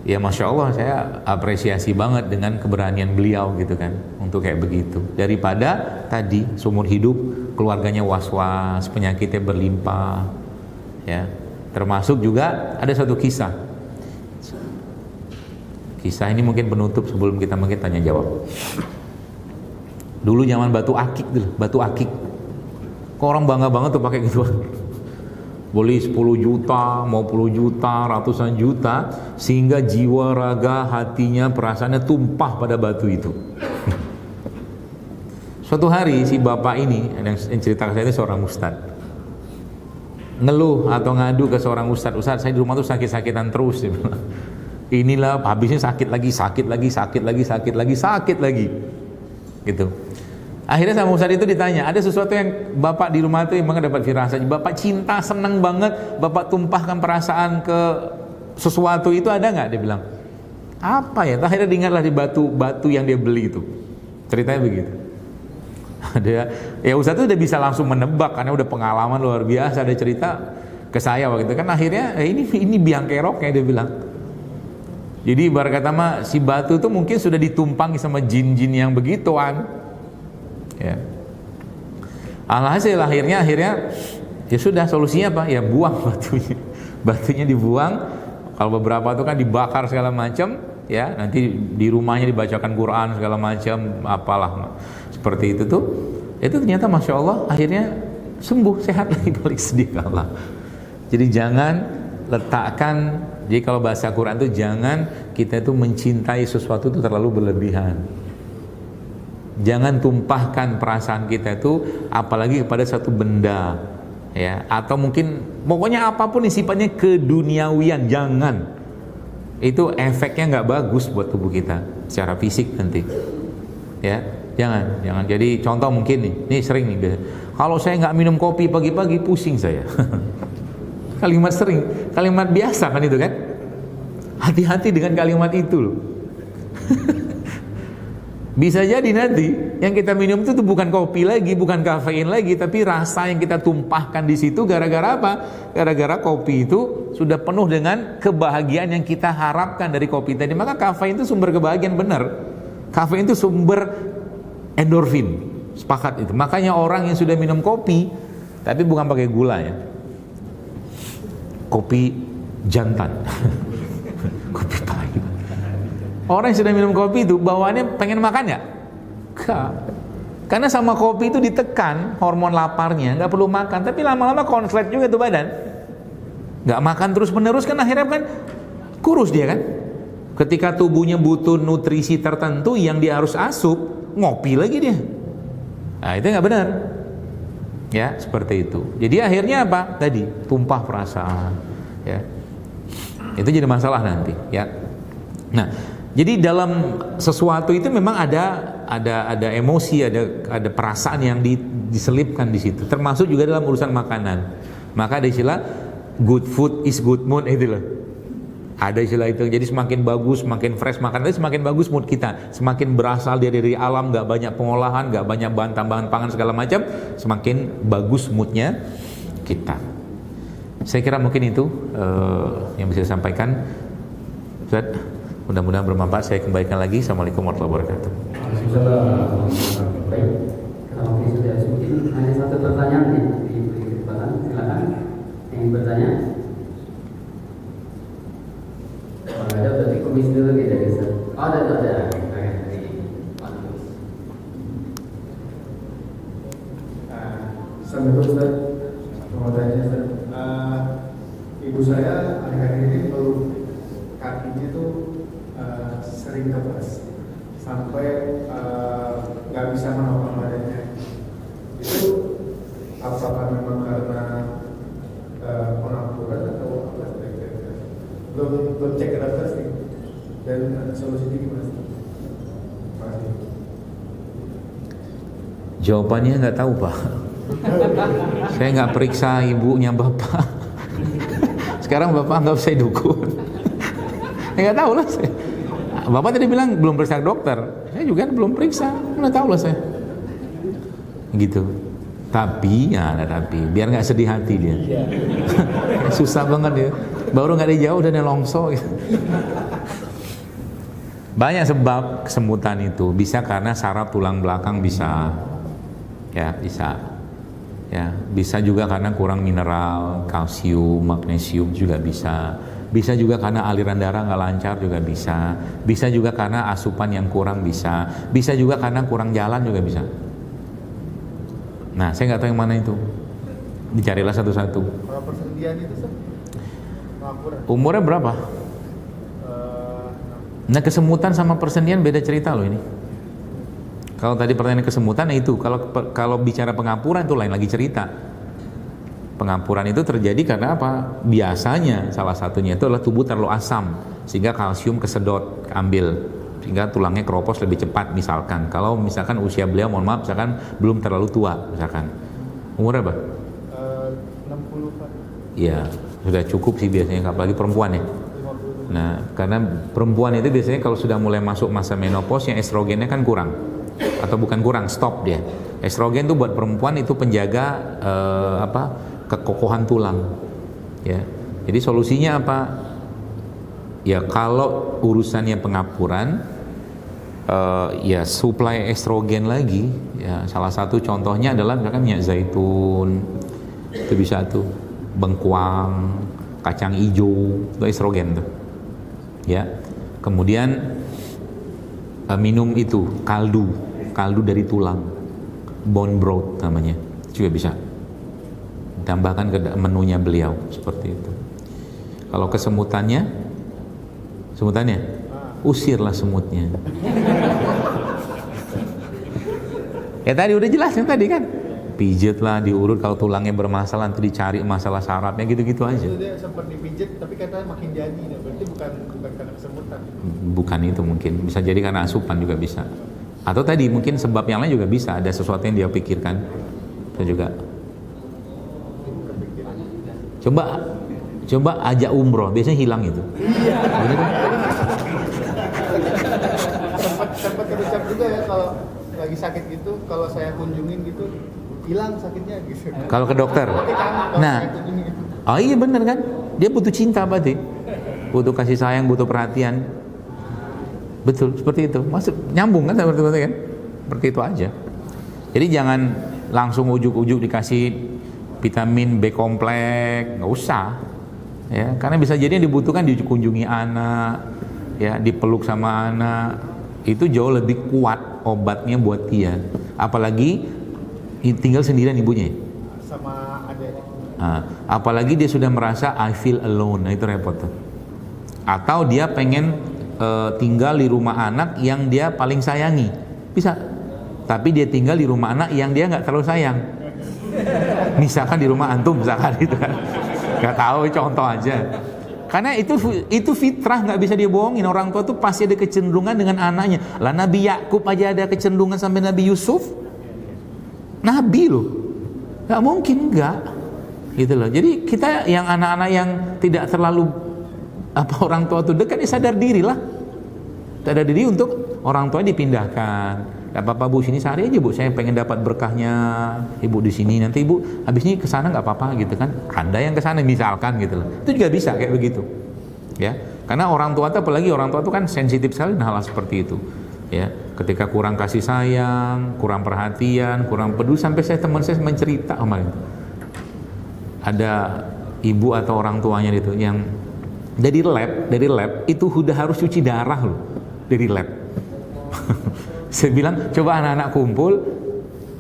ya Masya Allah, saya apresiasi banget dengan keberanian beliau gitu kan, untuk kayak begitu. Daripada tadi seumur hidup keluarganya was-was, penyakitnya berlimpah ya. Termasuk juga ada satu kisah ini mungkin penutup sebelum kita mungkin tanya jawab. Dulu zaman batu akik, kok orang bangga banget tuh pakai gituan. Beli 10 juta, mau 10 juta, ratusan juta, sehingga jiwa, raga, hatinya, perasaannya tumpah pada batu itu. Suatu hari si bapak ini, yang cerita ke saya, itu seorang ustadz, ngeluh atau ngadu ke seorang ustadz, saya di rumah tuh sakit-sakitan terus, dia bilang. Inilah habisnya sakit lagi, gitu. Akhirnya sama ustadz itu ditanya, ada sesuatu yang bapak di rumah itu emang dapat firasat, bapak cinta, senang banget, bapak tumpahkan perasaan ke sesuatu itu, ada nggak? Dia bilang, apa ya? Akhirnya diingatlah di batu yang dia beli itu. Ceritanya begitu. Ya ustadz itu udah bisa langsung menebak karena udah pengalaman luar biasa. Ada cerita ke saya waktu itu kan, akhirnya ini biang keroknya, dia bilang. Jadi ibarat kata mah, si batu itu mungkin sudah ditumpangi sama jin-jin yang begituan. Ya. Alhasil akhirnya ya sudah, solusinya apa? Ya buang batunya dibuang. Kalau beberapa itu kan dibakar segala macam, ya nanti di rumahnya dibacakan Quran segala macam, apalah seperti itu tuh. Itu ternyata Masya Allah akhirnya sembuh, sehat lagi, balik sedih ke Allah. Jadi jangan letakkan, jadi kalau bahasa Quran itu jangan kita itu mencintai sesuatu itu terlalu berlebihan. Jangan tumpahkan perasaan kita itu apalagi kepada satu benda ya, atau mungkin pokoknya apapun yang sifatnya keduniawian, jangan. Itu efeknya nggak bagus buat tubuh kita secara fisik nanti. Ya, jangan. Jadi contoh mungkin nih sering nih, kalau saya nggak minum kopi pagi-pagi pusing saya. Kalimat biasa kan itu kan. Hati-hati dengan kalimat itu loh. Bisa jadi nanti yang kita minum itu bukan kopi lagi, bukan kafein lagi, tapi rasa yang kita tumpahkan di situ gara-gara apa? Gara-gara kopi itu sudah penuh dengan kebahagiaan yang kita harapkan dari kopi tadi. Maka kafein itu sumber kebahagiaan, benar. Kafein itu sumber endorfin. Sepakat itu. Makanya orang yang sudah minum kopi tapi bukan pakai gula ya. Kopi jantan. Kopi pahit. Orang yang sudah minum kopi itu bawaannya pengen makan ya? Enggak. Karena sama kopi itu ditekan hormon laparnya, nggak perlu makan, tapi lama-lama konslet juga tuh badan. Nggak makan terus-menerus kan akhirnya kan kurus dia kan. Ketika tubuhnya butuh nutrisi tertentu yang dia harus asup, ngopi lagi dia. Nah itu nggak benar. Ya seperti itu. Jadi akhirnya apa? Tadi tumpah perasaan. Ya. Itu jadi masalah nanti. Ya. Nah, jadi dalam sesuatu itu memang ada emosi, ada perasaan yang diselipkan di situ. Termasuk juga dalam urusan makanan. Maka ada istilah good food is good mood, itu loh. Ada istilah itu. Jadi semakin bagus, semakin fresh makanan, semakin bagus mood kita. Semakin berasal dari alam, nggak banyak pengolahan, nggak banyak bahan tambahan pangan segala macam, semakin bagus moodnya kita. Saya kira mungkin itu yang bisa saya sampaikan. Ustaz, mudah-mudahan bermanfaat. Saya kembalikan lagi. Assalamualaikum warahmatullahi wabarakatuh. Baik, kalau mungkin hanya satu pertanyaan nih di kesempatan, silakan yang bertanya. Kalau ada berarti komisi dulu kita bisa. Oh, ada. Assalamualaikum Ustaz. Mau tanya Ustaz. Ibu saya akhir-akhir ini perlu kakinya tuh sering kebas sampai nggak bisa menopang badannya. Itu apakah memang karena pengangguran atau apa sebenarnya? Belum cek ke dokter sih. Dan solusinya gimana sih? Makasih. Jawabannya nggak tahu Pak. Saya nggak periksa ibunya Bapak. Sekarang Bapak anggap saya dukun. Ya nggak tahu lah saya. Bapak tadi bilang belum periksa dokter. Saya juga belum periksa. Mana tahu lah saya. Gitu. Tapi, ya ada tapi. Biar nggak sedih hati dia. Susah banget dia. Baru nggak dijauh dan longso. Gitu. Banyak sebab kesemutan itu. Bisa karena saraf tulang belakang bisa. Ya bisa. Ya bisa juga karena kurang mineral, kalsium, magnesium juga bisa. Bisa juga karena aliran darah nggak lancar juga bisa. Bisa juga karena asupan yang kurang bisa. Bisa juga karena kurang jalan juga bisa. Nah saya nggak tahu yang mana itu. Dicarilah satu-satu. Kalau persendian itu sih? Pengapuran. Umurnya berapa? Nah kesemutan sama persendian beda cerita loh ini. Kalau tadi pertanyaan kesemutan itu, kalau bicara pengapuran itu lain lagi cerita. Pengapuran itu terjadi karena apa? Biasanya salah satunya itu adalah tubuh terlalu asam sehingga kalsium kesedot, keambil, sehingga tulangnya keropos lebih cepat misalkan. Kalau misalkan usia beliau, mohon maaf, misalkan belum terlalu tua misalkan. Umur berapa? 60 Pak. Iya, sudah cukup sih biasanya, apalagi perempuan ya. 50. Nah, karena perempuan itu biasanya kalau sudah mulai masuk masa menopause, yang estrogennya kan kurang. Atau bukan kurang, stop dia. Estrogen itu buat perempuan itu penjaga kekokohan tulang. Ya. Jadi solusinya apa? Ya kalau urusannya pengapuran, ya supply estrogen lagi. Ya salah satu contohnya adalah misalkan minyak zaitun, itu bisa tuh, bengkuang, kacang hijau, itu estrogen tuh. Ya. Kemudian minum itu kaldu dari tulang, bone broth namanya, juga bisa tambahkan ke menunya beliau seperti itu. Kalau kesemutannya usirlah semutnya. Ya tadi udah jelas yang tadi kan, pijetlah, diurut, kalau tulangnya bermasalah nanti dicari masalah sarafnya, gitu-gitu aja. Itu dia sempat dipijet tapi katanya makin jadi, berarti bukan karena kesemutan. Bukan itu, mungkin bisa jadi karena asupan juga bisa. Atau tadi mungkin sebab yang lain juga bisa, ada sesuatu yang dia pikirkan. Itu juga. Coba ajak umroh, biasanya hilang itu. Sempat terucap juga ya, kalau lagi sakit gitu, kalau saya kunjungin gitu hilang sakitnya gitu. Kalau ke dokter. Nah, oh iya bener kan? Dia butuh cinta berarti. Butuh kasih sayang, butuh perhatian. Betul, seperti itu. Maksud nyambung kan seperti itu kan? Seperti itu aja. Jadi jangan langsung ujuk-ujuk dikasih vitamin B kompleks, nggak usah. Ya, karena bisa jadi yang dibutuhkan dikunjungi anak, ya, dipeluk sama anak. Itu jauh lebih kuat obatnya buat dia. Apalagi tinggal sendirian ibunya. Sama adek. Nah, apalagi dia sudah merasa I feel alone, nah itu repot tuh. Atau dia pengen tinggal di rumah anak yang dia paling sayangi, bisa. Tapi dia tinggal di rumah anak yang dia nggak terlalu sayang. Misalkan di rumah antum, misalkan itu kan. Nggak tahu, contoh aja. Karena itu fitrah, nggak bisa dia bohongin. Orang tua tuh pasti ada kecenderungan dengan anaknya. Lah Nabi Yakub aja ada kecenderungan sampai Nabi Yusuf. Nabi loh, nggak mungkin nggak. Gitu loh. Jadi kita yang anak-anak yang tidak terlalu orang tua itu dekat, ya sadar diri lah. Sadar diri untuk orang tua dipindahkan. Gak apa-apa bu, sini sehari aja bu, saya pengen dapat berkahnya ibu di sini. Nanti ibu habis ini ke sana nggak apa-apa gitu kan. Anda yang ke sana misalkan gitu loh. Itu juga bisa kayak begitu. Ya. Karena orang tua itu, apalagi orang tua itu kan sensitif sekali hal seperti itu. Ya, ketika kurang kasih sayang, kurang perhatian, kurang peduli, sampai teman saya mencerita kemarin. Ada ibu atau orang tuanya itu yang dari lab itu udah harus cuci darah loh, dari lab. Saya bilang coba anak-anak kumpul,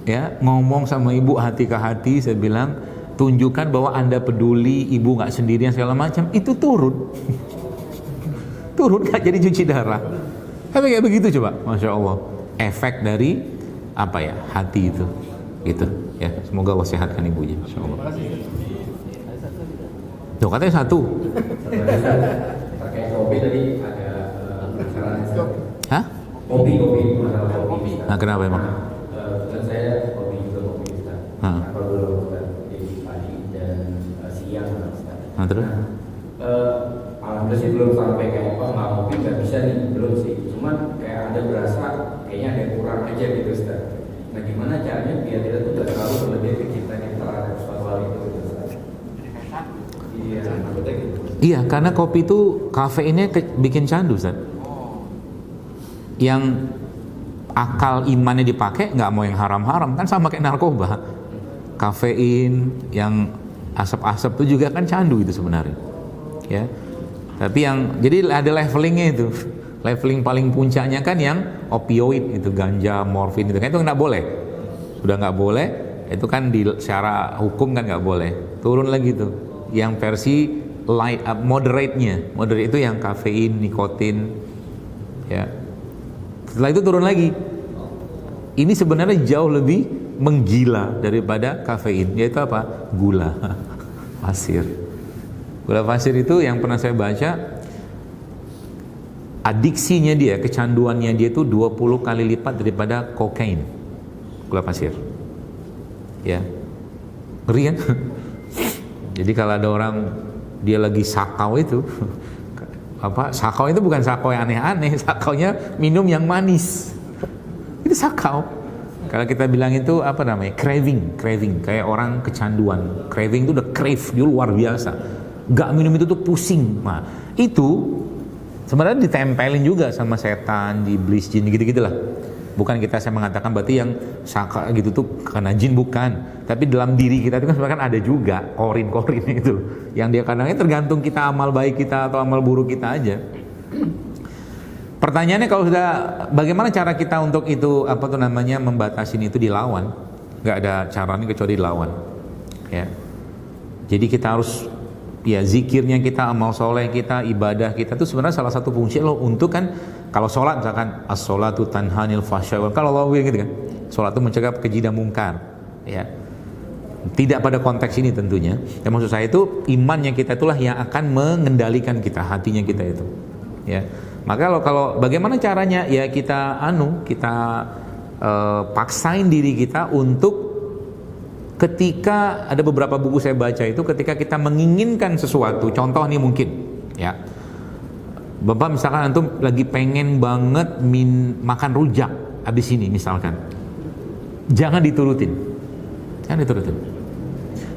ya, ngomong sama ibu hati ke hati. Saya bilang tunjukkan bahwa Anda peduli, ibu nggak sendirian segala macam. Itu turun nggak jadi cuci darah. Tapi kayak begitu coba, masya Allah, efek dari apa ya, hati itu. Gitu ya. Semoga Allah sehatkan ibunya, insyaallah. Tuh katanya satu. Terkait kopi tadi ada masalah. Hah? Kopi masalah kopi. Nah, kenapa emang? Kan saya kopi juga kopi Ustaz. Hah. Nah, kalau dulu Ustaz jadi pagi dan siang Ustaz. Nah, terus? Alhamdulillah sih belum sampai kayak nggak kopi nggak bisa nih, belum sih. Cuman kayak ada berasa kayaknya ada yang kurang aja gitu Ustaz. Nah gimana caranya biar kita tuh nggak terlalu berlebih ke kita terhadap suatu hal itu gitu Ustaz. Iya, maksudnya gitu. Iya, karena kopi itu kafeinnya bikin candu, Ustaz. Yang akal imannya dipakai nggak mau yang haram-haram, kan sama kayak narkoba. Kafein yang asap-asap itu juga kan candu itu sebenarnya. Ya. Tapi yang jadi ada levelingnya itu. Leveling paling puncaknya kan yang opioid itu, ganja, morfin itu kan itu nggak boleh. Sudah nggak boleh, itu kan di secara hukum kan nggak boleh. Turun lagi tuh. Yang versi light up, moderate-nya. Moderate itu yang kafein, nikotin. Ya. Setelah itu turun lagi. Ini sebenarnya jauh lebih menggila daripada kafein, yaitu apa? Gula pasir. Gula pasir itu yang pernah saya baca, adiksinya dia, kecanduannya dia itu 20 kali lipat daripada kokain. Gula pasir. Ya. Ngeri kan? Jadi kalau ada orang dia lagi sakau itu, sakau itu bukan sakau yang aneh-aneh, sakaunya minum yang manis. Itu sakau. Kalau kita bilang itu apa namanya? Craving, kayak orang kecanduan. Craving itu udah crave, dia luar biasa. Gak minum itu tuh pusing. Nah, itu sebenarnya ditempelin juga sama setan, iblis, jin gitu-gitulah. Bukan saya mengatakan berarti yang saka gitu tuh karena jin, bukan. Tapi dalam diri kita itu kan sebenarnya ada juga korin itu. Yang dia kadangnya tergantung kita amal baik kita atau amal buruk kita aja. Pertanyaannya kalau sudah bagaimana cara kita untuk itu membatasin itu dilawan? Nggak ada caranya kecuali dilawan. Ya. Jadi kita harus zikirnya kita, amal soleh kita, ibadah kita itu sebenarnya salah satu fungsi loh untuk kan kalau sholat misalkan as-sholatu tanhanil fahsya wal munkar, kalau Allah gitu kan. Sholat itu mencegah keji dan mungkar. Ya. Tidak pada konteks ini tentunya. Yang maksud saya itu imannya kita itulah yang akan mengendalikan kita, hatinya kita itu. Ya. Maka kalau bagaimana caranya ya kita paksain diri kita untuk ketika ada beberapa buku saya baca itu ketika kita menginginkan sesuatu, contoh nih mungkin ya. Bapak misalkan antum lagi pengen banget makan rujak habis ini misalkan. Jangan diturutin.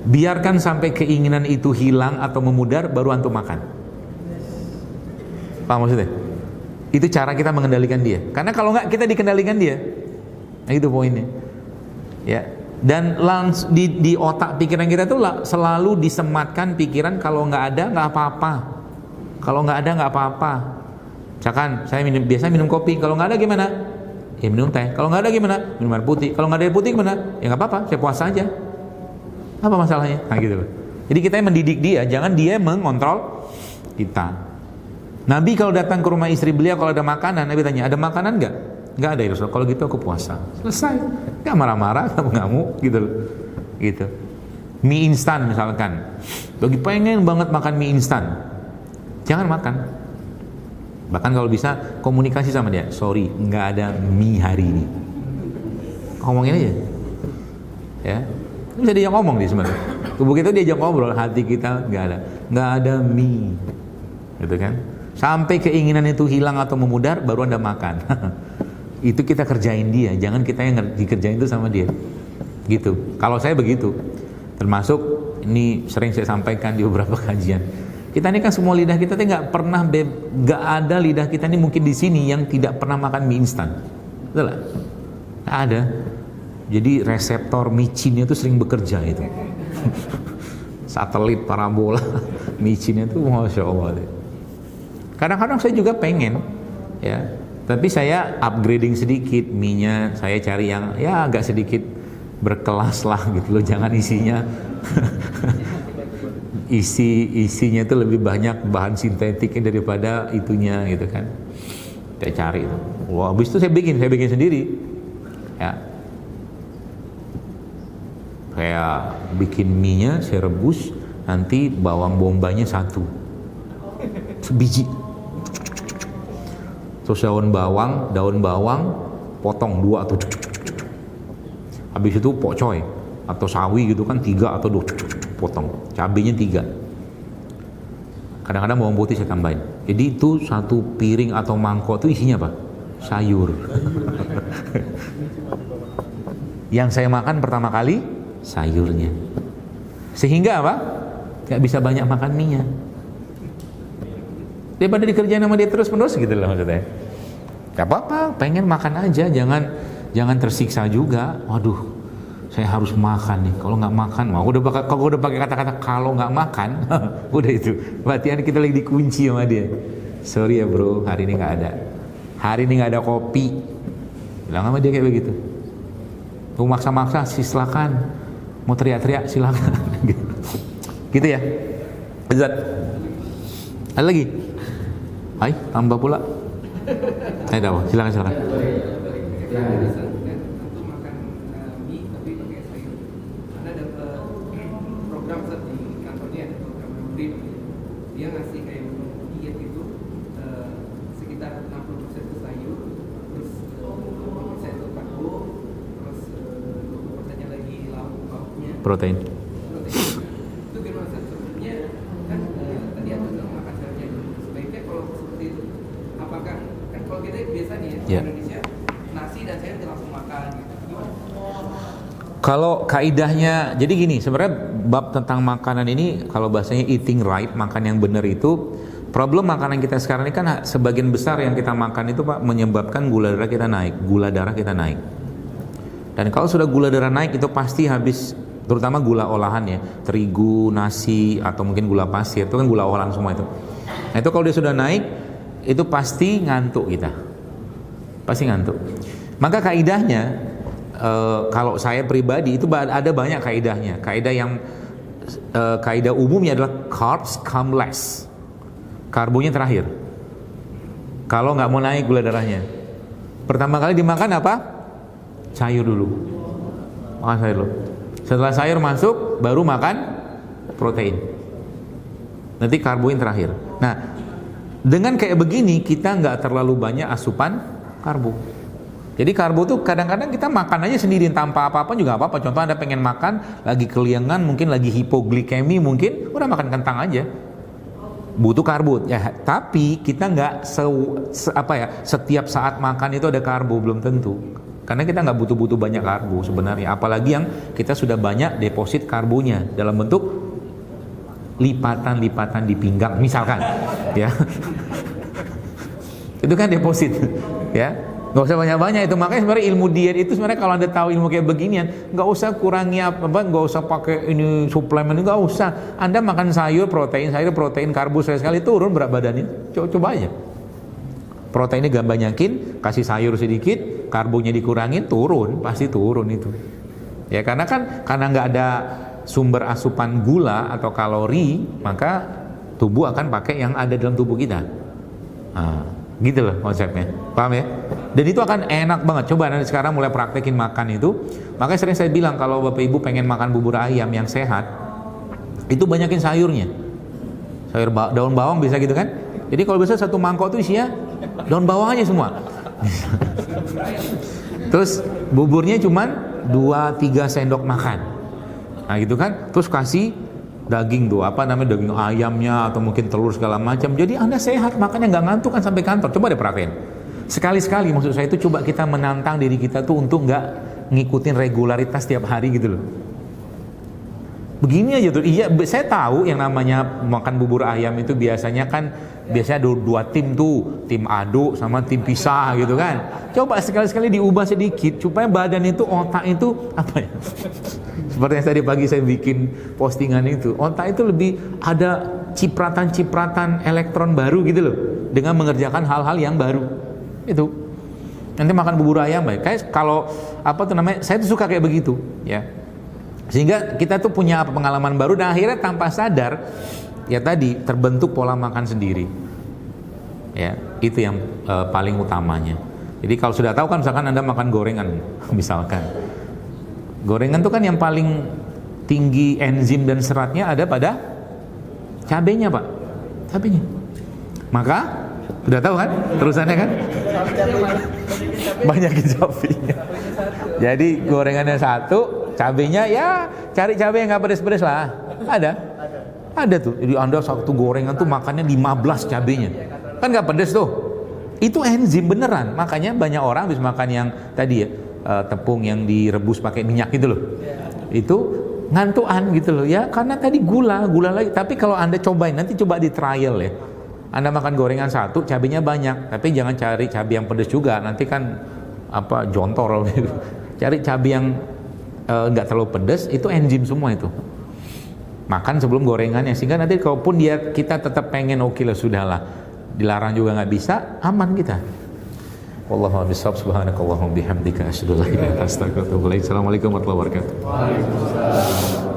Biarkan sampai keinginan itu hilang atau memudar baru antum makan. Paham maksudnya? Itu cara kita mengendalikan dia. Karena kalau nggak kita dikendalikan dia. Nah, itu poinnya. Ya. Dan langsung di otak pikiran kita tuh selalu disematkan pikiran kalau nggak ada nggak apa-apa. Kalau nggak ada nggak apa-apa. Misalkan saya biasa minum kopi. Kalau nggak ada gimana? Ya minum teh. Kalau nggak ada gimana? Minum air putih. Kalau nggak ada air putih gimana? Ya nggak apa-apa. Saya puasa aja. Apa masalahnya? Nah gitu loh. Jadi kita yang mendidik dia, jangan dia mengontrol kita. Nabi kalau datang ke rumah istri beliau kalau ada makanan, Nabi tanya, ada makanan nggak? Nggak ada ya Rasul. Kalau gitu aku puasa. Selesai. Nggak marah-marah, ngamuk gitu loh. Gitu. Mie instan misalkan. Lagi pengen banget makan mie instan. Jangan makan. Bahkan kalau bisa komunikasi sama dia. Sorry, nggak ada mie hari ini. Ngomongin aja. Ya. Bisa diajak ngomong dia sebenarnya. Tubuh kita diajak ngobrol, hati kita nggak ada mie. Gitu kan? Sampai keinginan itu hilang atau memudar baru Anda makan. Itu kita kerjain dia, jangan kita yang dikerjain itu sama dia. Gitu. Kalau saya begitu. Termasuk ini sering saya sampaikan di beberapa kajian. Kita ini kan semua lidah kita nggak pernah nggak ada lidah kita ini mungkin di sini yang tidak pernah makan mie instan. Betul lah? Nggak ada. Jadi reseptor micinnya itu sering bekerja itu. Satelit parabola micinnya itu masya Allah. Kadang-kadang saya juga pengen, ya, tapi saya upgrading sedikit mie-nya, saya cari yang ya agak sedikit berkelas lah gitu loh, jangan isinya isinya itu lebih banyak bahan sintetiknya daripada itunya gitu kan. Saya cari itu. Wah, habis itu saya bikin sendiri, ya. Kayak bikin mie-nya saya rebus, nanti bawang bombay-nya 1 sebiji, terus daun bawang potong 2 atau habis itu pokcoy atau sawi gitu kan 3 atau 2 potong, cabenya 3, kadang-kadang bawang putih saya tambahin. Jadi itu 1 piring atau mangkok itu isinya apa? Sayur. Yang saya makan pertama kali sayurnya, sehingga apa? Gak bisa banyak makan mie-nya, daripada dikerjain sama dia terus-menerus gitu loh maksudnya. Gak apa-apa, pengen makan aja, jangan tersiksa juga. Waduh, saya harus makan nih. Kalau nggak makan, kalau udah pakai kata-kata kalau nggak makan, udah itu. Berarti kita lagi dikunci sama dia. Sorry ya bro, hari ini nggak ada. Hari ini nggak ada kopi. Bilang sama dia kayak begitu. Mau maksa-maksa, silakan. Mau teriak-teriak, silakan. Gitu ya. Zat. Ada lagi? Hai, tambah pula. Ayo, silakan. Untuk makan mie tapi pakai sayur. Karena ada program saat di kantornya, program rutin. Dia ngasih kayak diet itu sekitar 60% itu sayur, terus 20% itu karbo, terus 20%-nya lagi lauknya. Protein. Itu gimana Ustaz? Sebenarnya kan tadi ada bilang makan sayurnya dulu. Sebaiknya kalau seperti itu, apakah kan kalau kita biasa nih ya, Ya. Indonesia nasi dan sayur langsung makan gitu. Gimana? Kalau kaidahnya, jadi gini, sebenarnya bab tentang makanan ini, kalau bahasanya eating right, makan yang benar itu, problem makanan kita sekarang ini kan sebagian besar yang kita makan itu Pak menyebabkan gula darah kita naik. Dan kalau sudah gula darah naik itu pasti habis, terutama gula olahan ya, terigu, nasi, atau mungkin gula pasir, itu kan gula olahan semua itu. Nah itu kalau dia sudah naik, itu pasti ngantuk kita. Pasti ngantuk. Maka kaidahnya, kalau saya pribadi itu ada banyak kaidahnya. Kaidah umumnya adalah carbs come last. Karbonya terakhir. Kalau nggak mau naik gula darahnya, pertama kali dimakan apa? Sayur dulu. Makan sayur dulu. Setelah sayur masuk, baru makan protein. Nanti karboin terakhir. Nah, dengan kayak begini kita nggak terlalu banyak asupan karbo. Jadi karbo tuh kadang-kadang kita makan aja sendirian tanpa apa-apa juga apa-apa. Contoh Anda pengen makan, lagi keliengan, mungkin lagi hipoglikemi, mungkin udah makan kentang aja. Butuh karbo ya, tapi kita nggak setiap saat makan itu ada karbo, belum tentu. Karena kita nggak butuh banyak karbo sebenarnya, apalagi yang kita sudah banyak deposit karbonya dalam bentuk lipatan di pinggang misalkan, ya. Itu kan deposit, ya. Nggak usah banyak-banyak itu. Makanya sebenarnya ilmu diet itu sebenarnya kalau Anda tahu ilmu kayak beginian, nggak usah kurangi nggak usah pakai ini suplemen, nggak usah. Anda makan sayur protein, karbo sekali turun berat badannya. Coba aja. Proteinnya gak banyakin, kasih sayur sedikit, karbonya dikurangin, turun, pasti turun itu. Ya karena nggak ada sumber asupan gula atau kalori, maka tubuh akan pakai yang ada dalam tubuh kita. Nah, gitu loh konsepnya, paham ya? Dan itu akan enak banget. Coba nanti sekarang mulai praktekin makan itu. Makanya sering saya bilang kalau Bapak Ibu pengen makan bubur ayam yang sehat, itu banyakin sayurnya. Sayur daun bawang bisa gitu kan? Jadi kalau bisa satu mangkok itu isinya daun bawang aja semua. Terus buburnya cuman 2-3 sendok makan. Nah gitu kan? Terus kasih daging tuh, daging ayamnya atau mungkin telur segala macam. Jadi Anda sehat, makanya nggak ngantuk kan sampai kantor. Coba deh perhatiin. Sekali-sekali maksud saya itu coba kita menantang diri kita tuh untuk nggak ngikutin regularitas tiap hari gitu loh. Begini aja tuh. Iya, saya tahu yang namanya makan bubur ayam itu biasanya dua tim tuh, tim adu sama tim pisah gitu kan. Coba sekali-sekali diubah sedikit supaya badan itu, otak itu seperti yang tadi pagi saya bikin postingan itu, otak itu lebih ada cipratan-cipratan elektron baru gitu loh, dengan mengerjakan hal-hal yang baru. Itu nanti makan bubur ayam baik. Kayak kalau saya tuh suka kayak begitu, ya. Sehingga kita tuh punya pengalaman baru dan akhirnya tanpa sadar ya tadi terbentuk pola makan sendiri. Ya, itu yang paling utamanya. Jadi kalau sudah tahu kan misalkan Anda makan gorengan misalkan. Gorengan tuh kan yang paling tinggi enzim dan seratnya ada pada cabenya, Pak. Cabenya. Maka udah tahu kan terusannya kan? Banyakin cabenya. Jadi gorengannya satu, cabenya ya cari cabai yang nggak pedes-pedes lah. Ada tuh. Jadi Anda satu gorengan tuh makannya 15 cabenya. Kan nggak pedes tuh. Itu enzim beneran. Makanya banyak orang habis makan yang tadi ya, tepung yang direbus pakai minyak gitu loh. Itu ngantuan gitu loh ya, karena tadi gula lagi. Tapi kalau Anda cobain, nanti coba di trial ya. Anda makan gorengan satu, cabenya banyak, tapi jangan cari cabai yang pedas juga. Nanti kan jontor gitu. Cari cabai yang nggak terlalu pedas, itu enzim semua itu. Makan sebelum gorengannya, sehingga nanti kalaupun kita tetap pengen oke lah, sudahlah, dilarang juga nggak bisa, aman kita. Wallahu a'lam bishawab. Subhanakallahumma bihamdika asyhadu an la ilaha illa anta astaghfiruka wa atubu ilaik. Assalamualaikum warahmatullahi wabarakatuh. Waalaikumsalam.